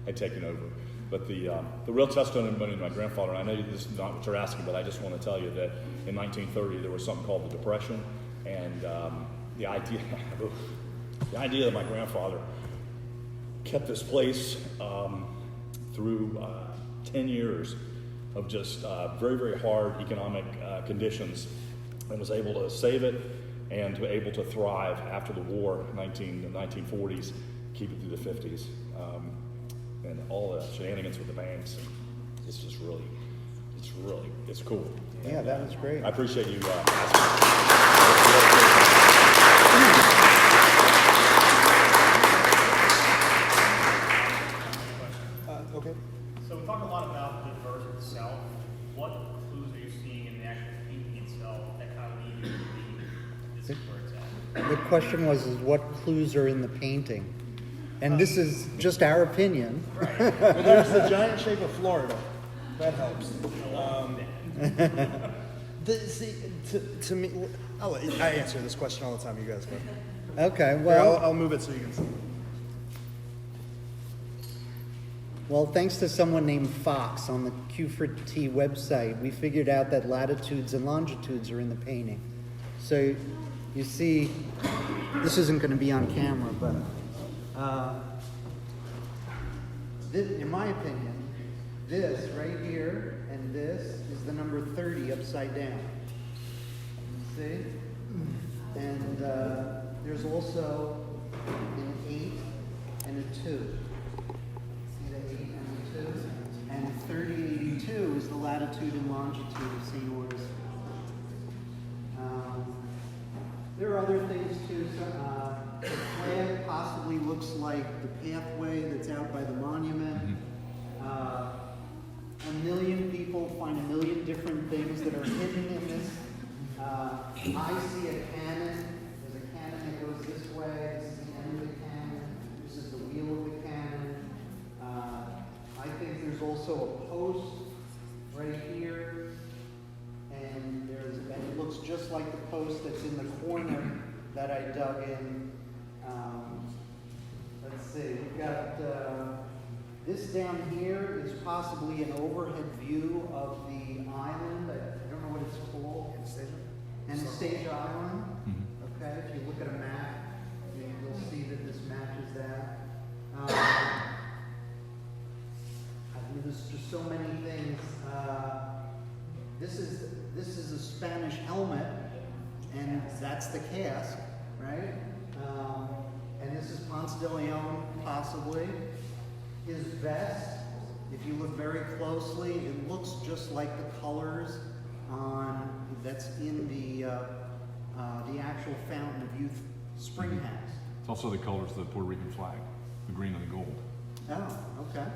had taken over. But the real testimony to my grandfather, and I know this is not what you're asking, but I just want to tell you that in 1930 there was something called the Depression, and the idea that my grandfather kept this place through 10 years of just very, very hard economic conditions, and was able to save it and to able to thrive after the war, the 1940s, keep it through the 50s, and all the shenanigans with the banks. It's just really, it's cool. yeah, And, that was great. I appreciate you asking. Okay. So we talk a lot about the verse itself. What clues are you seeing in the actual painting itself that kind of lead you to believe this is where it's at? the question was is what clues are in the painting? And this is just our opinion. Well, there's the giant shape of Florida. That helps. To me, I answer this question all the time, you guys. But Okay, here, well, I'll move it so you can see. well, thanks to someone named Fox on the Q4T website, we figured out that latitudes and longitudes are in the painting. So you see, this isn't going to be on camera, but in my opinion, this right here and this is the number 30 upside down. See? And there's also an 8 and a 2. See the 8 and the 2? And 3082 is the latitude and longitude of St. Augustine. There are other things too. The flag possibly looks like the pathway that's out by the monument. A million people find a million different things that are hidden in this. I see a cannon. There's a cannon that goes this way. This is the end of the cannon. This is the wheel of the cannon. I think there's also a post right here. And it looks just like the post that's in the corner that I dug in. Let's see, we've got this down here is possibly an overhead view of the island. I don't know what it's called. Anastasia Island. Okay, if you look at a map, you'll see that this matches that. There's just so many things. This is a Spanish helmet, and that's the cask, right? And this is Ponce de Leon, possibly. His vest, if you look very closely, it looks just like the colors that's in the actual Fountain of Youth spring has. It's also the colors of the Puerto Rican flag, the green and the gold. Oh, okay.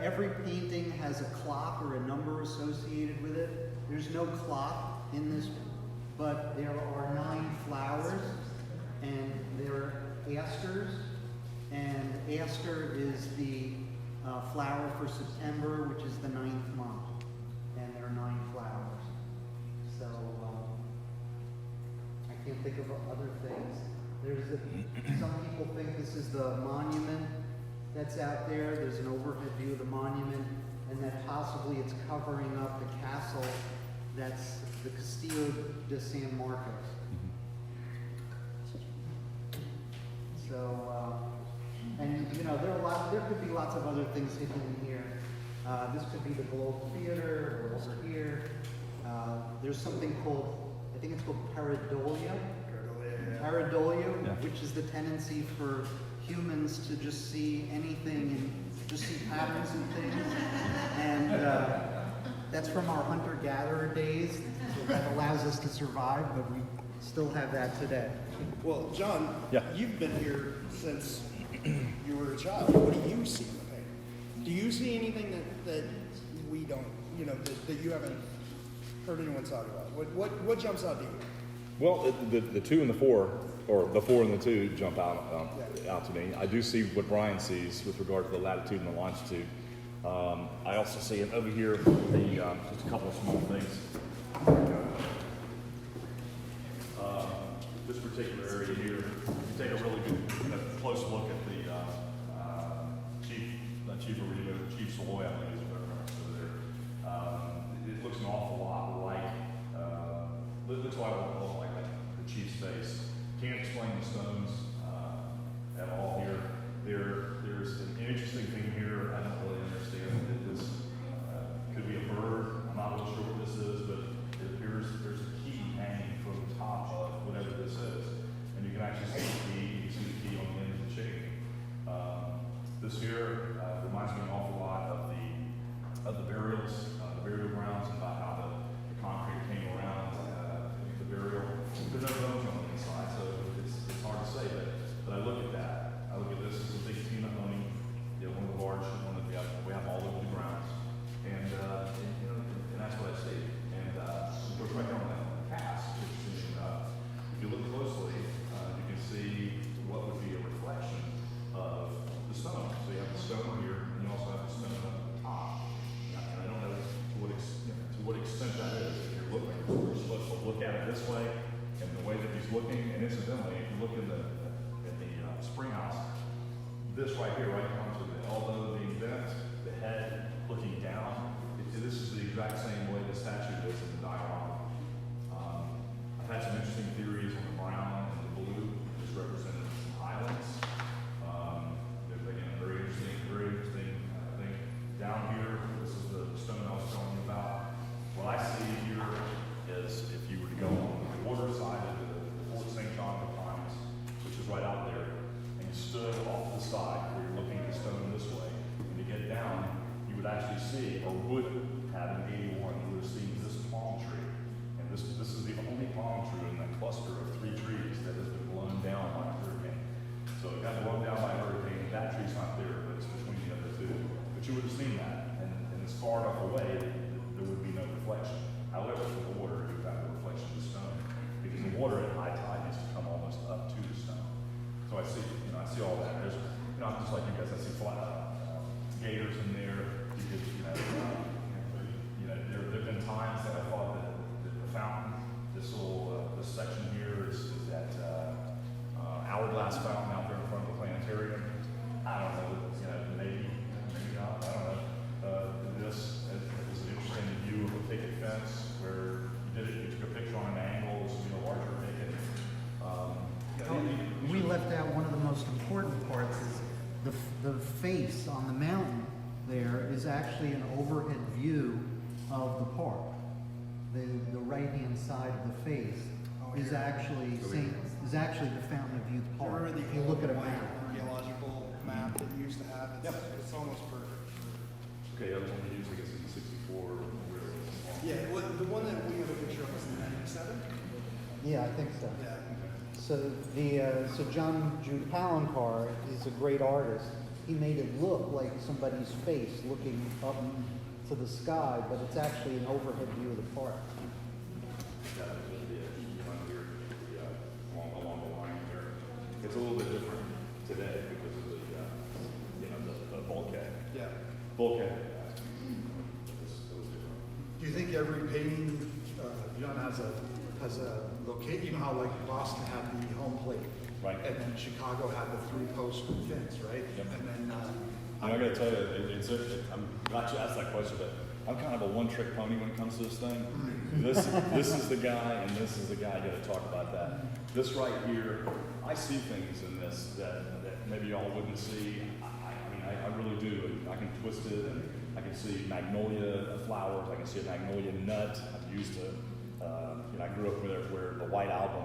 Every painting has a clock or a number associated with it. There's no clock in this, but there are 9 flowers, and they're asters, and aster is the flower for September, which is the 9th month, and there are 9 flowers. So I can't think of other things. Some people think this is the monument that's out there. There's an overhead view of the monument, and that possibly it's covering up the castle that's the Castillo de San Marcos. So, and you know, there could be lots of other things hidden in here. This could be the Globe Theater, or over here. There's something called, I think it's called pareidolia. Pareidolia, which is the tendency for humans to just see anything and just see patterns and things. And that's from our hunter-gatherer days. So that allows us to survive, but we still have that today. Well, John, Yeah. you've been here since you were a child. What do you see in the painting? Do you see anything that we don't, that you haven't heard anyone talk about? What jumps out to you? Well, the 2 and the 4, or the 4 and the 2 jump out to me. I do see what Brian sees with regard to the latitude and the longitude. I also see it over here, just a couple of small things. This particular area here, if you take a really good, close look at the Chief Arima, Chief Saloy, I think is what over there. It looks an awful lot like, looks like the Chief's face. Can't explain the stones at all here. There's an interesting thing here. I don't really understand that this could be a bird. I'm not really sure what this is, but it appears there's a key hanging from the top of whatever this is. And you can actually see the key. You can see the key on the end of the chain. This here reminds me an awful lot of the burials, the burial grounds, and about how the concrete came around the burial. There's no bones on the inside, so it's hard to say. But head this way, and the way that he's looking, and incidentally, if you look in the spring house, this right here, right down to the elbow being bent, the head looking down, this is the exact same way the statue is in the diorama. I've had some interesting theories on the brown and the blue, which represented some islands. There's again a very interesting thing. Down here, this is the stone I was telling you about. What I see here is if you were to go on the water side of the Fort St. John of Pines, which is right out there, and you stood off to the side where you're looking at the stone this way, and to get down, you would actually see, or would have in 81, you would have seen this palm tree. And this is the only palm tree in that cluster of 3 trees that has been blown down by a hurricane. So it got blown down by a hurricane, that tree's not there, but it's between the other two. But you would have seen that, and it's far enough away that there would be no reflection. However, for the water, you would have the reflection of the stone, because the water at high tide needs to come almost up to the stone. So I see all that. There's, I'm just like you guys. I see gators in there. There've been times that I thought that the fountain, this section here is that hourglass fountain out there in front of the planetarium. I don't know. Maybe not. I don't know. This was an interesting view of a picket fence where you took a picture on an angle, so larger picket. We left out one of the most important parts is the face on the mountain there is actually an overhead view of the park. The right-hand side of the face is actually the Fountain of Youth Park. If you look at a map. Archaeological map that you used to have, it's almost perfect. Okay, the other one we used, I guess, is the 64. Yeah, the one that we have a picture of is the 97? Yeah, I think so. Yeah. So John Jude Palancar is a great artist. He made it look like somebody's face looking up to the sky, but it's actually an overhead view of the park. Along the line there. It's a little bit different today because of the bulkhead. Yeah. Bulkhead. Do you think every painting, John, has a location? You know how like Boston had the home plate, right? And then Chicago had the 3-post fence, right? Yep. And then I got to tell you, I'm glad you asked that question, but I'm kind of a one-trick pony when it comes to this thing. This is the guy, and this is the guy. I got to talk about that. This right here, I see things in this that maybe y'all wouldn't see. I really do. I can twist it, and I can see magnolia flowers. I can see a magnolia nut. I've used to. I grew up where the White Album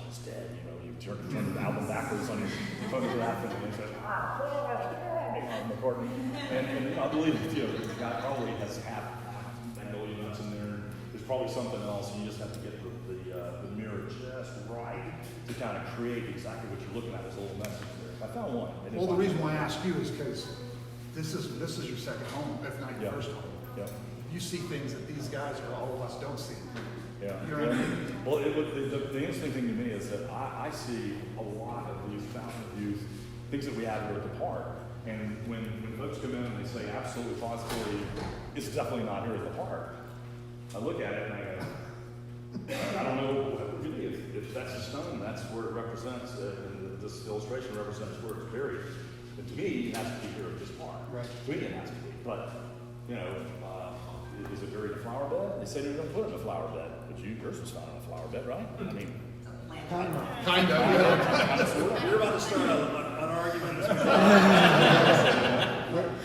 was dead. You turn the album backwards on your photograph, and it says McCartney. And I believe the guy probably has half magnolia nuts in there. There's probably something else, and you just have to get the mirror just right to kind of create exactly what you're looking at. This little message there. I found one. Well, the reason why I ask you is because this is your second home, if not your first home. Yeah. You see things that these guys or all of us don't see. Yeah. You know what I mean? Well, the interesting thing to me is that I see a lot of these Fountain of Youth, things that we have here at the park. And when folks come in and they say absolutely positively, it's definitely not here at the park, I look at it and I go, I don't know really if that's a stone, that's where it represents, this illustration represents where it's buried. But to me, it has to be here at this park. Right. To me, it has to be. But, is it buried in a flower bed? They say they don't put it in a flower bed. But yours was found in a flower bed, right? I mean, Kind of. You're about to start an argument.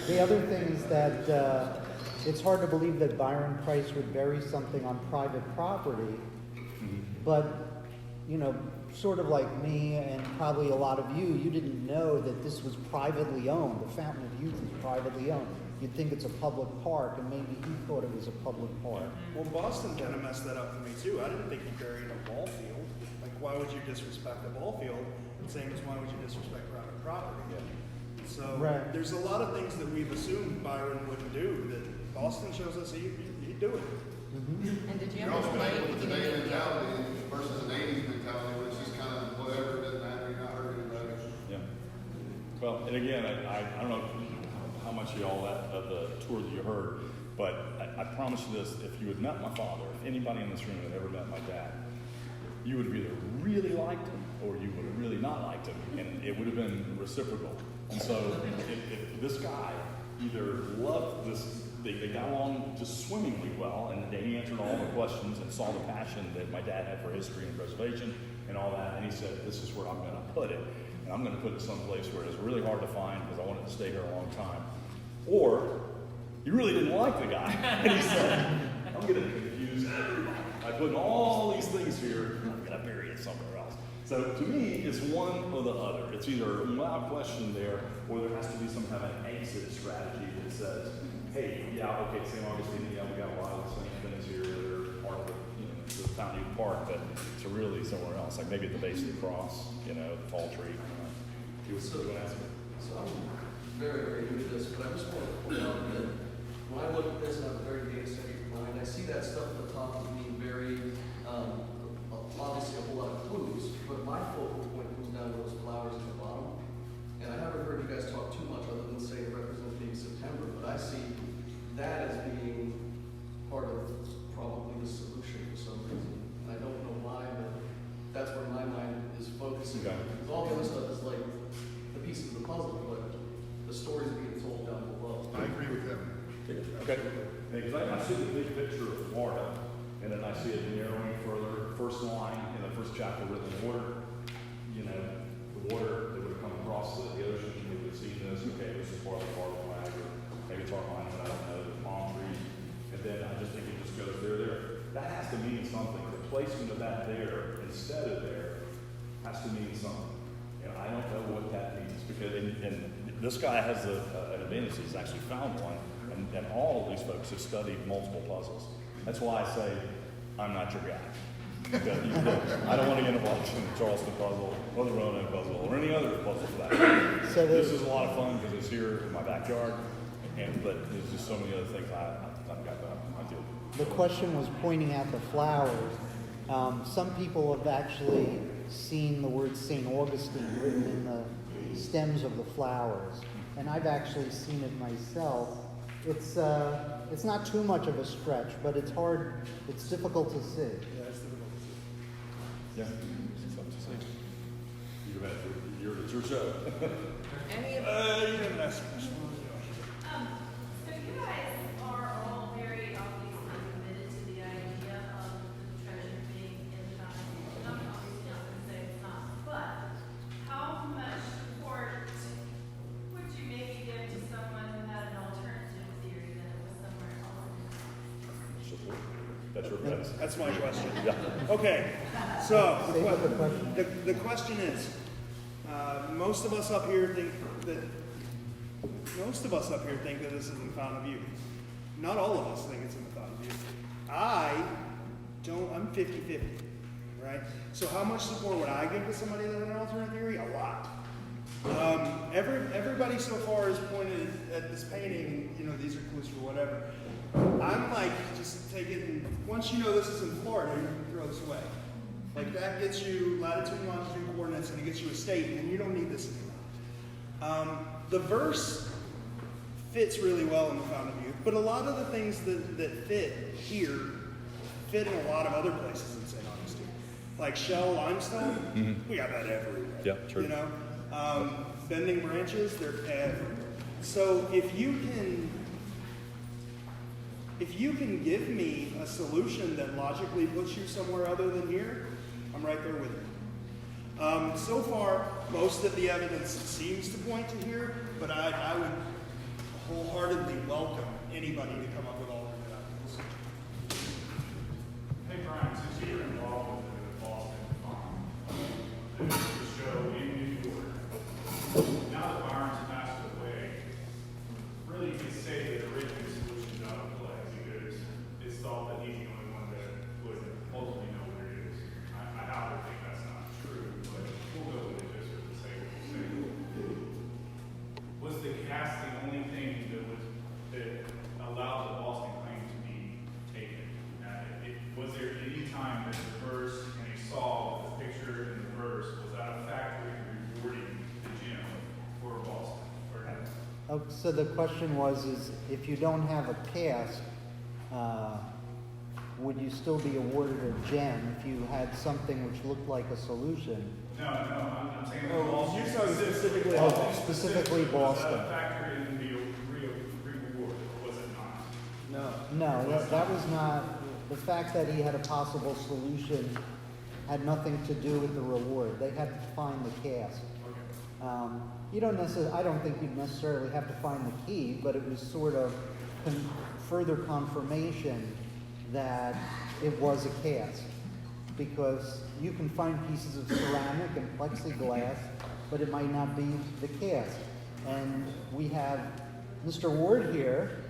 The other thing is that it's hard to believe that Byron Price would bury something on private property, but sort of like me and probably a lot of you didn't know that this was privately owned. The Fountain of Youth is privately owned. You'd think it's a public park, and maybe he thought it was a public park. Well, Boston kind of messed that up for me too. I didn't think he buried a ball field. Like, why would you disrespect a ball field? Same as why would you disrespect private property? Yeah. So there's a lot of things that we've assumed Byron wouldn't do that Boston shows us he'd do it. Mm-hmm. And did you You're ever also play playing with today's mentality versus an 80s mentality, which is kind of whatever, it doesn't matter, you're not hurting anybody. yeah. Well, and again, I don't know how much of all that of the tour that you heard, but I promise you this: if you had met my father, if anybody in this room had ever met my dad, you would have either really liked him or you would have really not liked him, and it would have been reciprocal. And so if this guy either loved this, they got along just swimmingly well, and he answered all the questions and saw the passion that my dad had for history and preservation and all that, and he said, this is where I'm going to put it. And I'm going to put it someplace where it's really hard to find because I wanted to stay here a long time. Or he really didn't like the guy, and he said, I'm going to confuse everybody. I put all these things here, and I'm going to bury it somewhere else. So to me, it's one or the other. It's either without question there, or there has to be some kind of exit strategy that says, hey, yeah, okay, St. Augustine, yeah, we got a lot of the same things here that are part of the Fountain View Park, but it's really somewhere else, like maybe at the base of the cross, the tall tree. You would still ask me. So I'm very, very new to this, but I just want to point out that when I look at this and I have a very data-centric mind, I see that stuff at the top as being very, obviously a whole lot of clues, but my focal point comes down to those flowers at the bottom. And I haven't heard you guys talk too much other than say it represents being September, but I see that as being part of probably the solution for some reason. And I don't know why, but that's where my mind is focusing. Okay. Because all the other stuff is like the pieces of the puzzle, but the story's being told down below. I agree with him. Okay. Because I see the big picture of Florida, and then I see it narrowing further. First line in the first chapter written in order, the water that would come across the ocean, we would see this, okay, this is part of the flag, or maybe it's our line, but I don't know, the palm trees. And then I just think it just goes there. That has to mean something. The placement of that there instead of there has to mean something. And I don't know what that means, because and this guy has an advantage. He's actually found one, and all of these folks have studied multiple puzzles. That's why I say I'm not your guy. Because I don't want to get involved in the Charleston puzzle or the Roanoke puzzle or any other puzzle for that matter. So this is a lot of fun because it's here in my backyard, but there's just so many other things I've got done. I do. The question was pointing at the flowers. Some people have actually seen the word St. Augustine written in the stems of the flowers, and I've actually seen it myself. It's not too much of a stretch, but it's hard. It's difficult to see. Yeah, it's difficult to see. Yeah, it's something to say. It's your show. Any of You didn't ask me. So you guys are all very obviously committed to the idea of the treasure being in the fountain. I'm obviously not going to say it's not, but how much support would you maybe give to someone who had an alternative theory that it was somewhere else? Support. That's That's my question. Yeah. Okay, so Say what the question. the question is, most of us up here think that this is in the Fountain of Youth. Not all of us think it's in the Fountain of Youth. I'm 50-50, right? So how much support would I give to somebody that had an alternate theory? A lot. Everybody so far has pointed at this painting, these are clues for whatever. I'm like, just take it, and once you know this is in Florida, you can throw this away. Like that gets you latitude and longitude coordinates, and it gets you a state, and you don't need this anymore. The verse fits really well in the Fountain of Youth, but a lot of the things that fit here fit in a lot of other places in St. Augustine. Like shell limestone, we got that everywhere. Yeah, true. Bending branches, they're everywhere. So if you can give me a solution that logically puts you somewhere other than here, I'm right there with you. So far, most of the evidence seems to point to here, but I would wholeheartedly welcome anybody to come up with alternate ideas. Hey Brian, since you're involved with the Boston show in New York, now that Byron's passed away, really you could say that originally the solution got a play because it's thought that he's the only one that would ultimately know what it is. I happen to think that's not true, but we'll go with it just for the sake of saying. Was the cast the only thing that allowed the Boston claim to be taken? Was there any time that the verse, and he saw the picture in the verse, was that a factor in rewarding the gem for Boston? Or So the question is if you don't have a cast, would you still be awarded a gem if you had something which looked like a solution? No, I'm saying. Oh, you're talking specifically. Oh, specifically Boston. Was a factor in the reward, or was it not? No. No, that was not, the fact that he had a possible solution had nothing to do with the reward. They had to find the cast. You don't necessarily, I don't think you'd necessarily have to find the key, but it was sort of further confirmation that it was a cast. Because you can find pieces of ceramic and plexiglass, but it might not be the cast. And we have Mr. Ward here,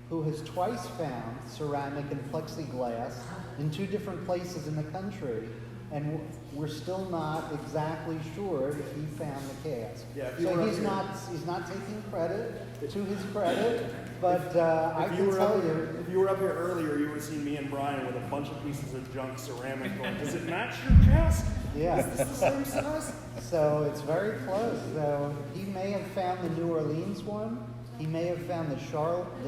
who has twice found ceramic and plexiglass in 2 different places in the country, and we're still not exactly sure if he found the cast. Yeah, if you so were he's not taking credit to his credit, but I If can tell you. If you were up here earlier, you would have seen me and Brian with a bunch of pieces of junk ceramic going, does it match your cast? Yeah. Is this the same size? So it's very close. So he may have found the New Orleans one. He may have found the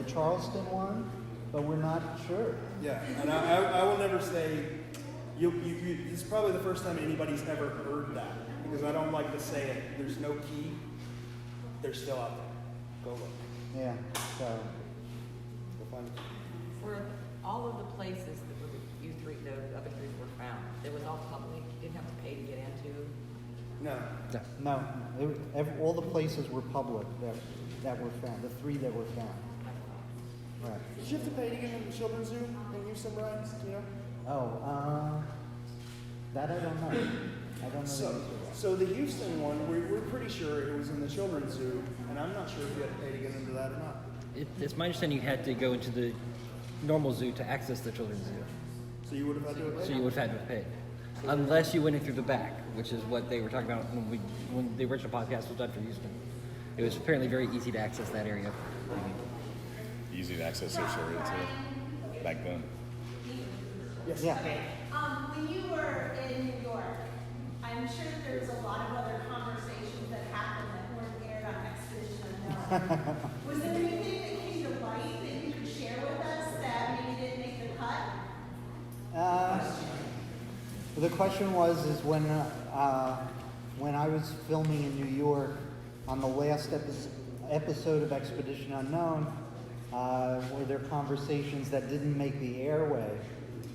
Charleston one, but we're not sure. Yeah, and I will never say, this is probably the first time anybody's ever heard that, because I don't like to say it. There's no key. They're still out there. Go look. Yeah. So Go find it. For all of the places that the other 3 were found, it was all public. You didn't have to pay to get into. No. no, all the places were public that were found. The 3 that were found. Right. Did you have to pay to get in the children's zoo in Houston, Brian? Do you know? Oh, that I don't know. I don't know the answer to that. So the Houston one, we're pretty sure it was in the children's zoo, and I'm not sure if you had to pay to get into that or not. It's my understanding you had to go into the normal zoo to access the children's zoo. So you would have had to have paid? So you would have had to have paid. Unless you went in through the back, which is what they were talking about when the original podcast was done for Houston. It was apparently very easy to access that area. Easy to access this area too, back then. Yes. Yeah. When you were in New York, I'm sure that there was a lot of other conversations that happened that weren't aired on Expedition Unknown. Was there anything that came to light that you could share with us that maybe didn't make the cut? The question was when I was filming in New York on the last episode of Expedition Unknown, were there conversations that didn't make the airway?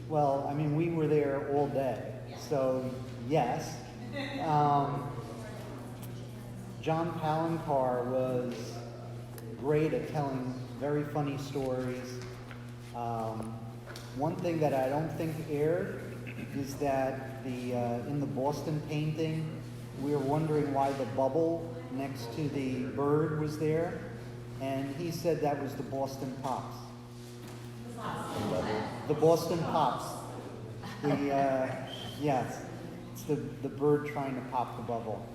Well, I mean, we were there all day, so yes. John Palancar was great at telling very funny stories. One thing that I don't think aired is that in the Boston painting, we were wondering why the bubble next to the bird was there, and he said that was the Boston Pops. The Boston Pops. Yes, it's the bird trying to pop the bubble.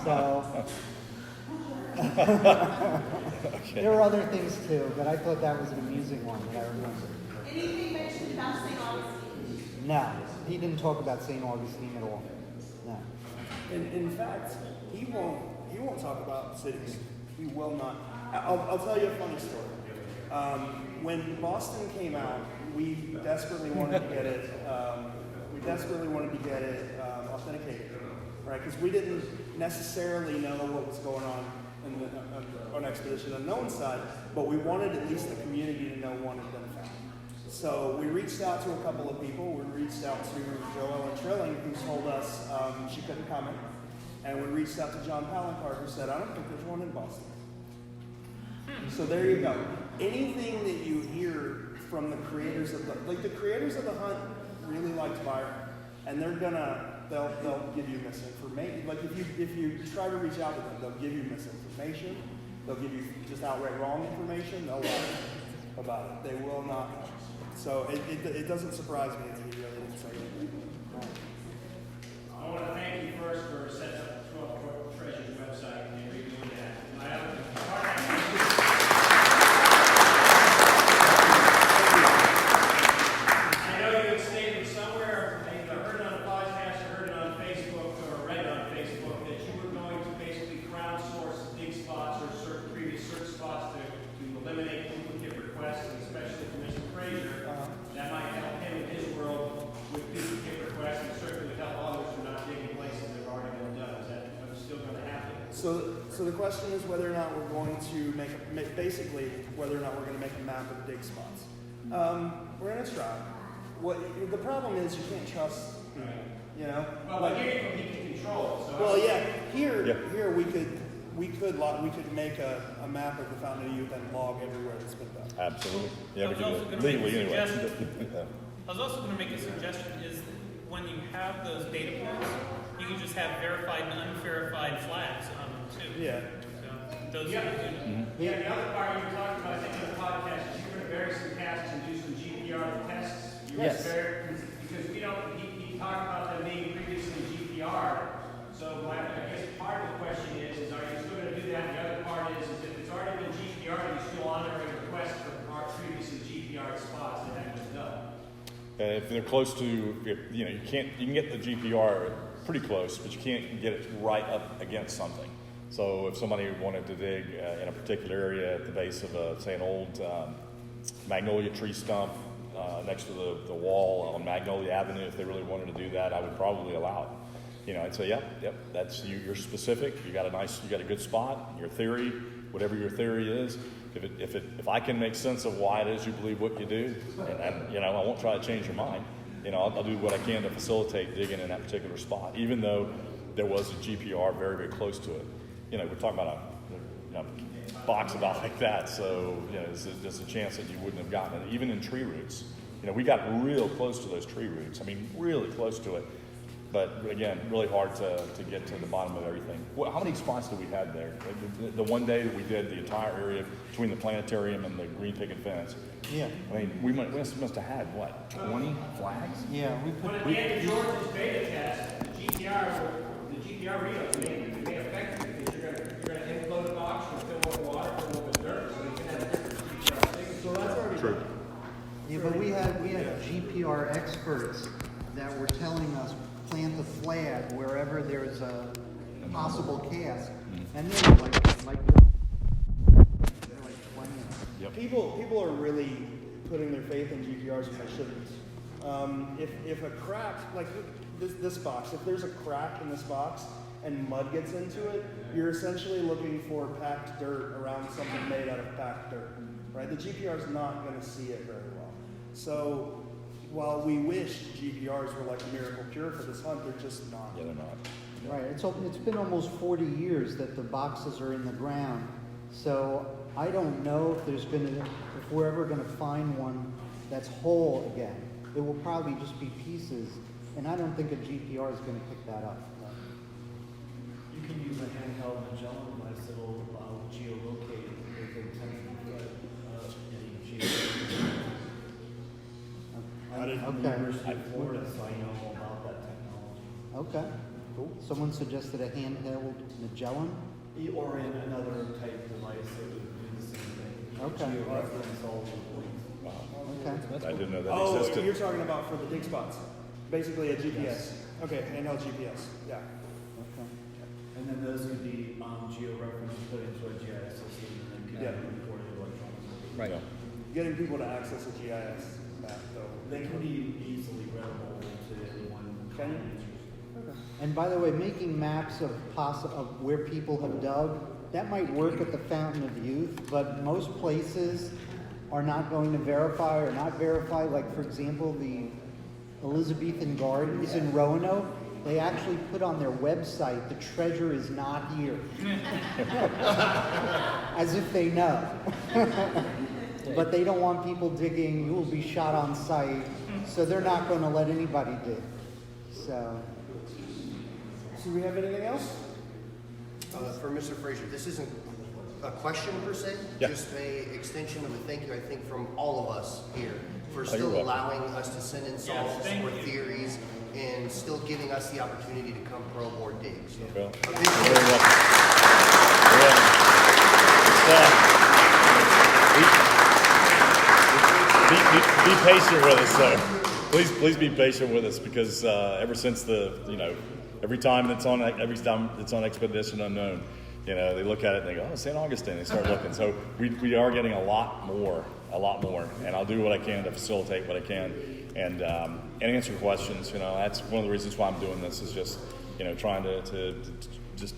So there were other things too, but I thought that was an amusing one that I remember. Anything mentioned about St. Augustine? No, he didn't talk about St. Augustine at all. No. In fact, he won't talk about cities. He will not. I'll tell you a funny story. When Boston came out, we desperately wanted to get it. Authenticated, right? Because we didn't necessarily know what was going on on Expedition Unknown side, but we wanted at least the community to know one had been found. So we reached out to a couple of people. We reached out to Joellen Trilling, who told us she couldn't comment, and we reached out to John Palancar, who said, "I don't think there's one in Boston." So there you go. Anything that you hear from the creators of the creators of the hunt really liked Byron, and they'll give you misinformation. Like if you try to reach out to them, they'll give you misinformation. They'll give you just outright wrong information. They'll lie about it. They will not. So it doesn't surprise me that he really didn't say anything. I want to thank you first for setting up the 12 Treasures website and redoing that. I know you had stated somewhere, I heard it on a podcast, I heard it on Facebook, or read on Facebook, that you were going to basically crowdsource dig spots or previous search spots to eliminate duplicate requests, and especially for Mr. Fraser. That might help So the question is whether or not we're going to basically whether or not we're going to make a map of dig spots. We're going to try. The problem is you can't trust people, you know? Well, like here you can control it. So well, yeah. Here we could make a map of the Fountain of Youth and log everywhere it's been done. Absolutely. Yeah, we I was can also do it gonna make a legally anyway. suggestion. I was also going to make a suggestion is when you have those data points, you can just have verified and unverified flags on them too. Yeah. So those are Yeah, the other part you were talking about, I think, in the podcast is you're going to vary some tasks and do some GPR tests. Yes. Because we don't, he talked about them being previously GPR. So I guess part of the question is are you still going to do that? And the other part is if it's already been GPR, are you still honoring requests for our previously GPR spots that haven't been done? If they're close to, you can get the GPR pretty close, but you can't get it right up against something. So if somebody wanted to dig in a particular area at the base of, say, an old magnolia tree stump next to the wall on Magnolia Avenue, if they really wanted to do that, I would probably allow it. I'd say, yep, that's you're specific. You got a good spot. Your theory, whatever your theory is, if I can make sense of why it is you believe what you do, and I won't try to change your mind. I'll do what I can to facilitate digging in that particular spot, even though there was a GPR very, very close to it. We're talking about a box about like that, so there's a chance that you wouldn't have gotten it, even in tree roots. We got real close to those tree roots. I mean, really close to it. But again, really hard to get to the bottom of everything. How many spots did we have there? The one day that we did the entire area between the planetarium and the green picket fence. Yeah. I mean, we must have had, 20 flags? Yeah, we But at could. the end of George's beta test, the GPR readout may affect you because you're going to inflow a box or fill with water, fill with dirt, so you can have different GPR signatures. So that's already True. done. Yeah, but we had GPR experts that were telling us plant the flag wherever there's a possible cast, and they're like 20. Yep. People are really putting their faith in GPRs when they shouldn't. If a crack, like this box, if there's a crack in this box and mud gets into it, you're essentially looking for packed dirt around something made out of packed dirt, right? The GPR is not going to see it very well. So while we wish GPRs were like a miracle cure for this hunt, they're just not. Yeah, they're not. Right. It's been almost 40 years that the boxes are in the ground, so I don't know if we're ever going to find one that's whole again. It will probably just be pieces, and I don't think a GPR is going to pick that up. You can use a handheld Magellan device that will geolocate within 10 feet of any geolocation. I did Okay. the University of Florida, so I know about that technology. Okay. Cool. Someone suggested a handheld Magellan. Or in another type device that would do the same thing. Okay. Georeference all the points. Okay. I didn't know that Oh, existed. you're talking about for the dig spots, basically a GPS. Okay, handheld GPS. Yeah. Okay. And then those could be georeferenced, put into a GIS system, and then Yeah. reported electronically. Right. Getting people to access a GIS map, though. They can be easily readable to anyone. Can you? And by the way, making maps of where people have dug, that might work at the Fountain of Youth, but most places are not going to verify or not verify. Like, for example, the Elizabethan Gardens in Roanoke, they actually put on their website, the treasure is not here. As if they know. But they don't want people digging, you will be shot on sight, so they're not going to let anybody dig. So we have anything else? For Mr. Fraser, this isn't a question per se, just a extension of a thank you, I think, from all of us here for still allowing us to send in songs or theories and still giving us the opportunity to come probe or dig. So, Well, a big you're thank very you. welcome. Be patient with us, though. Please be patient with us because ever since every time it's on Expedition Unknown, they look at it and they go, oh, St. Augustine. They start looking. So we are getting a lot more, and I'll do what I can to facilitate what I can and answer questions. That's one of the reasons why I'm doing this is just trying to just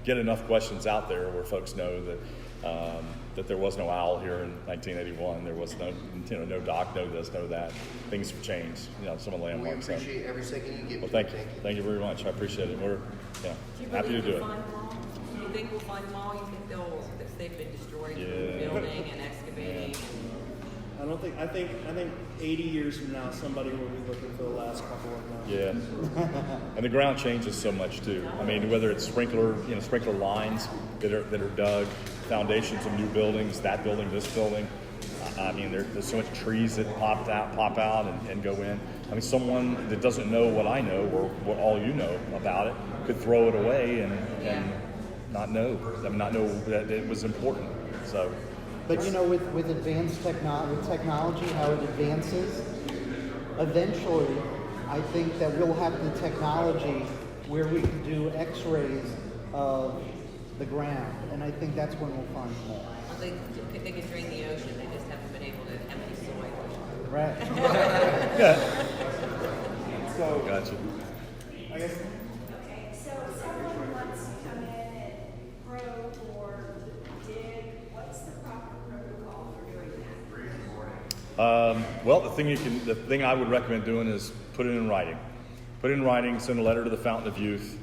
get enough questions out there where folks know that there was no owl here in 1981. There was no dock, no this, no that. Things have changed. Some of the landmarks. We appreciate every second you give. Well, thank you very much. I appreciate it. We're happy to do it. Do you think we'll find them all? You think they've been destroyed through building and excavating? I think 80 years from now, somebody will be looking for the last couple of them. Yeah, and the ground changes so much too. I mean, whether it's sprinkler lines that are dug, foundations of new buildings, that building, this building. I mean, there's so much trees that pop out and go in. I mean, someone that doesn't know what I know or what all you know about it could throw it away and not know that it was important. So. But with advanced technology, how it advances, eventually, I think that we'll have the technology where we can do X-rays of the ground, and I think that's when we'll find more. Well, they can drain the ocean. They just haven't been able to empty soil. Right. So, gotcha. I guess. Okay, so if someone wants to come in and probe or dig, what's the proper protocol for doing that? Well, the thing I would recommend doing is put it in writing. Put it in writing, send a letter to the Fountain of Youth.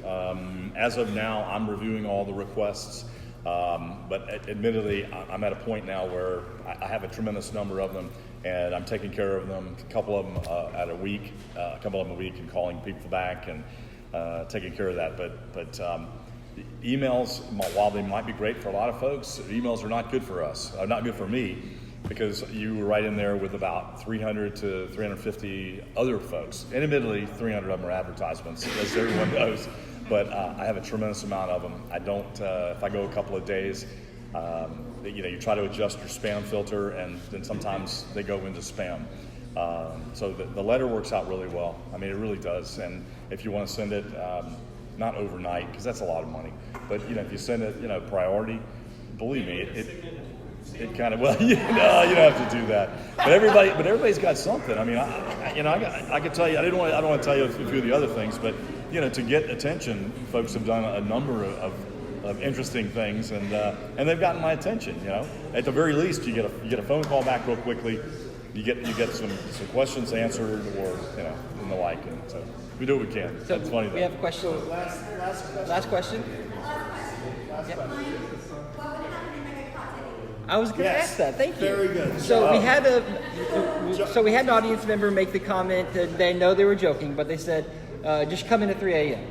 As of now, I'm reviewing all the requests, but admittedly, I'm at a point now where I have a tremendous number of them, and I'm taking care of them, a couple of them a week, and calling people back and taking care of that. But emails, while they might be great for a lot of folks, emails are not good for us, not good for me, because you were right in there with about 300 to 350 other folks. And admittedly, 300 of them are advertisements, as everyone knows. But I have a tremendous amount of them. I don't, if I go a couple of days, you try to adjust your spam filter, and then sometimes they go into spam. So the letter works out really well. I mean, it really does. And if you want to send it, not overnight, because that's a lot of money, but if you send it, priority, believe me, it kind of, you don't have to do that. But everybody's got something. I mean, I could tell you, I don't want to tell you a few of the other things, but to get attention, folks have done a number of interesting things, and they've gotten my attention. At the very least, you get a phone call back real quickly. You get some questions answered, or and the like, and so we do what we can. So that's funny. We have a question. So Last question. I was going to ask that. Thank you. Very good. So we had an audience member make the comment that they know they were joking, but they said, just come in at 3 a.m.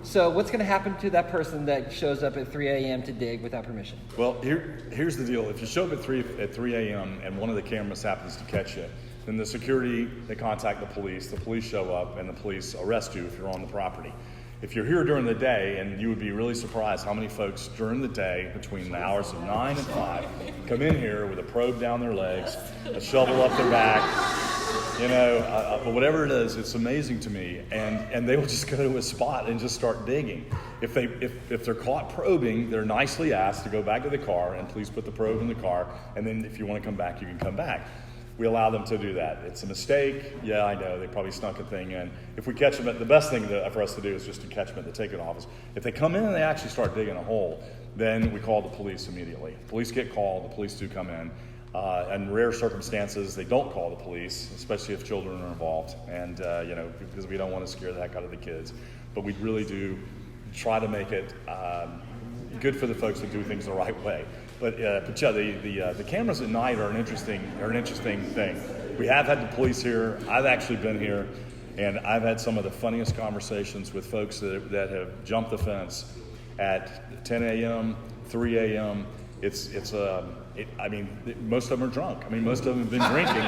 So what's going to happen to that person that shows up at 3 a.m. to dig without permission? Well, here's the deal. If you show up at 3 a.m. and one of the cameras happens to catch you, then the security, they contact the police show up, and the police arrest you if you're on the property. If you're here during the day, and you would be really surprised how many folks during the day, between the hours of 9 and 5, come in here with a probe down their legs, a shovel up their back, whatever it is, it's amazing to me. And they will just go to a spot and just start digging. If they're caught probing, they're nicely asked to go back to the car and please put the probe in the car. And then if you want to come back, you can come back. We allow them to do that. It's a mistake. Yeah, I know. They probably snuck a thing in. If we catch them, the best thing for us to do is just to catch them at the ticket office. If they come in and they actually start digging a hole, then we call the police immediately. Police get called. The police do come in. In rare circumstances, they don't call the police, especially if children are involved, and because we don't want to scare the heck out of the kids. But we really do try to make it good for the folks that do things the right way. But yeah, the cameras at night are an interesting thing. We have had the police here. I've actually been here, and I've had some of the funniest conversations with folks that have jumped the fence at 10 a.m., 3 a.m. Most of them are drunk. I mean, most of them have been drinking,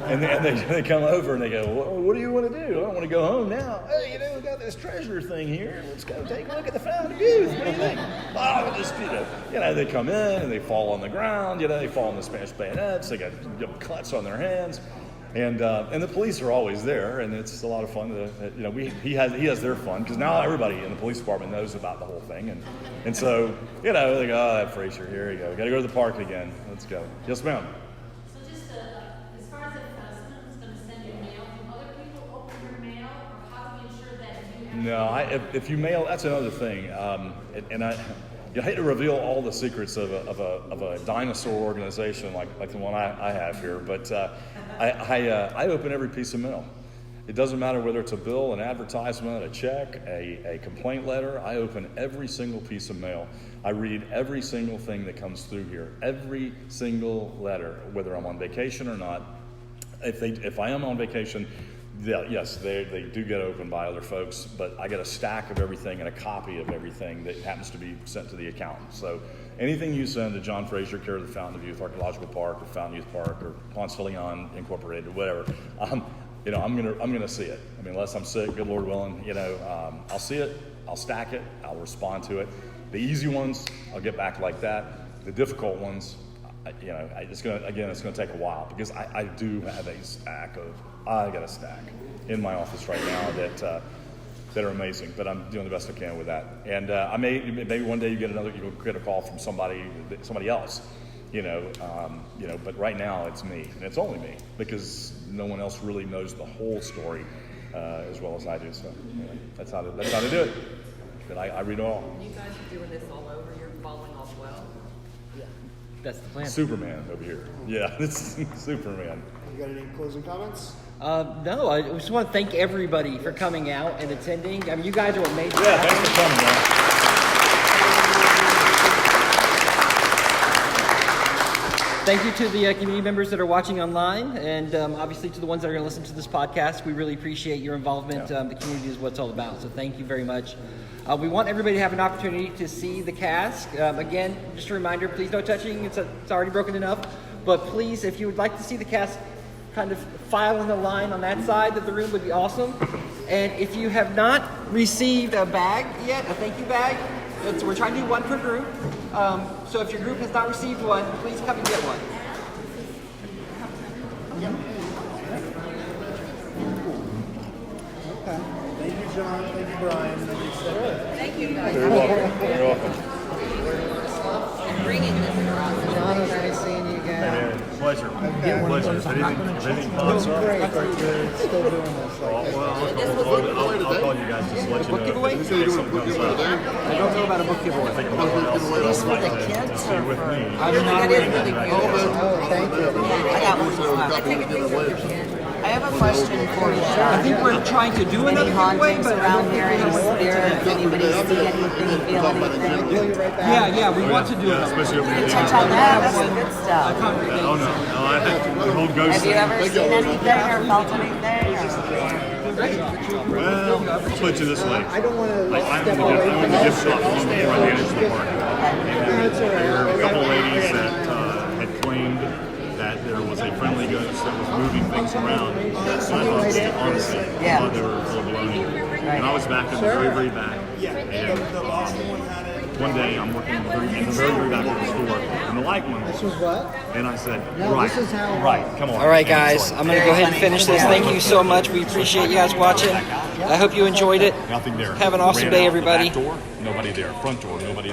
and they come over and they go, well, "What do you want to do? I don't want to go home now. Hey, we got this treasure thing here. Let's go take a look at the Fountain of Youth. What do you think?" Oh, just they come in and they fall on the ground. They fall on the Spanish bayonets. They got cuts on their hands, and the police are always there, and it's a lot of fun. He has their fun because now everybody in the police department knows about the whole thing, and so they go, "Oh, Fraser, here you go. Got to go to the park again. Let's go." Yes, ma'am. So just as far as if someone's going to send you mail, do other people open your mail, or how do we ensure that you have No, if you mail, that's another thing. And I hate to reveal all the secrets of a dinosaur organization like the one I have here, but I open every piece of mail. It doesn't matter whether it's a bill, an advertisement, a check, a complaint letter. I open every single piece of mail. I read every single thing that comes through here, every single letter, whether I'm on vacation or not. If I am on vacation, yes, they do get opened by other folks, but I get a stack of everything and a copy of everything that happens to be sent to the accountant. So anything you send to John Fraser, care of the Fountain of Youth Archaeological Park, or Fountain Youth Park, or Ponce de Leon Incorporated, whatever, I'm gonna see it. I mean, unless I'm sick, good Lord willing, I'll see it, I'll stack it, I'll respond to it. The easy ones, I'll get back like that. The difficult ones, it's gonna take a while, because I do have a stack in my office right now that are amazing, but I'm doing the best I can with that. And maybe one day you get a call from somebody else, but right now it's me, and it's only me, because no one else really knows the whole story as well as I do. So that's how to do it. But I read it all. You guys are doing this all over. You're falling off well. Yeah, that's the plan. Superman over here. Yeah, it's Superman. You got any closing comments? No, I just want to thank everybody for coming out and attending. I mean, you guys are amazing. Yeah, thanks for coming, man. Thank you to the community members that are watching online, and obviously to the ones that are going to listen to this podcast. We really appreciate your involvement. Yeah. The community is what it's all about, so thank you very much. We want everybody to have an opportunity to see the cask. Again, just a reminder, please no touching. It's already broken enough. But please, if you would like to see the cask kind of file in the line on that side of the room, would be awesome. And if you have not received a bag yet, a thank you bag, we're trying to do one per group. So if your group has not received one, please come and get one. Okay. Thank you, John. Thank you, Brian. Thank you guys. You're welcome. You're welcome. And bringing this for us. John, it was nice seeing you again. Pleasure. Okay. Pleasure. If anything pops up, Great, but you're still doing this. I'll call you guys just to let you know. Book giveaway? If something comes up. I don't know about a book giveaway. I think anyone else would like to see with me. I'm not That is ready. really cute. Oh, thank you. I got one as well. I take a picture of your kid. I have a question for you, I think we're trying to do another Any giveaway, hauntings but around here, any spirits, anybody see anything, feel anything? yeah, we want to do it. Especially over here. Touch on that, that's the good stuff. Oh no, I think the whole ghost Have you thing. ever seen anything or felt anything? Well, I'll put it this way. I don't want to I'm step in away the gift shop before I managed the park. And there were a couple ladies that had claimed that there was a friendly ghost that was moving things around. So I thought, honestly, I thought they were full of baloney. And I was back in the very, very back. And The Boston one had it. one day I'm working in the very back of the store, and the light went This on. was what? And I said, No, right, this is how- right, come on. All right, And guys, it's like, I'm going to go ahead and finish this. Thank you so much. We appreciate you guys watching. I hope you enjoyed it. nothing there. Have an awesome Ran day, out the everybody. back door, nobody there. Front door, nobody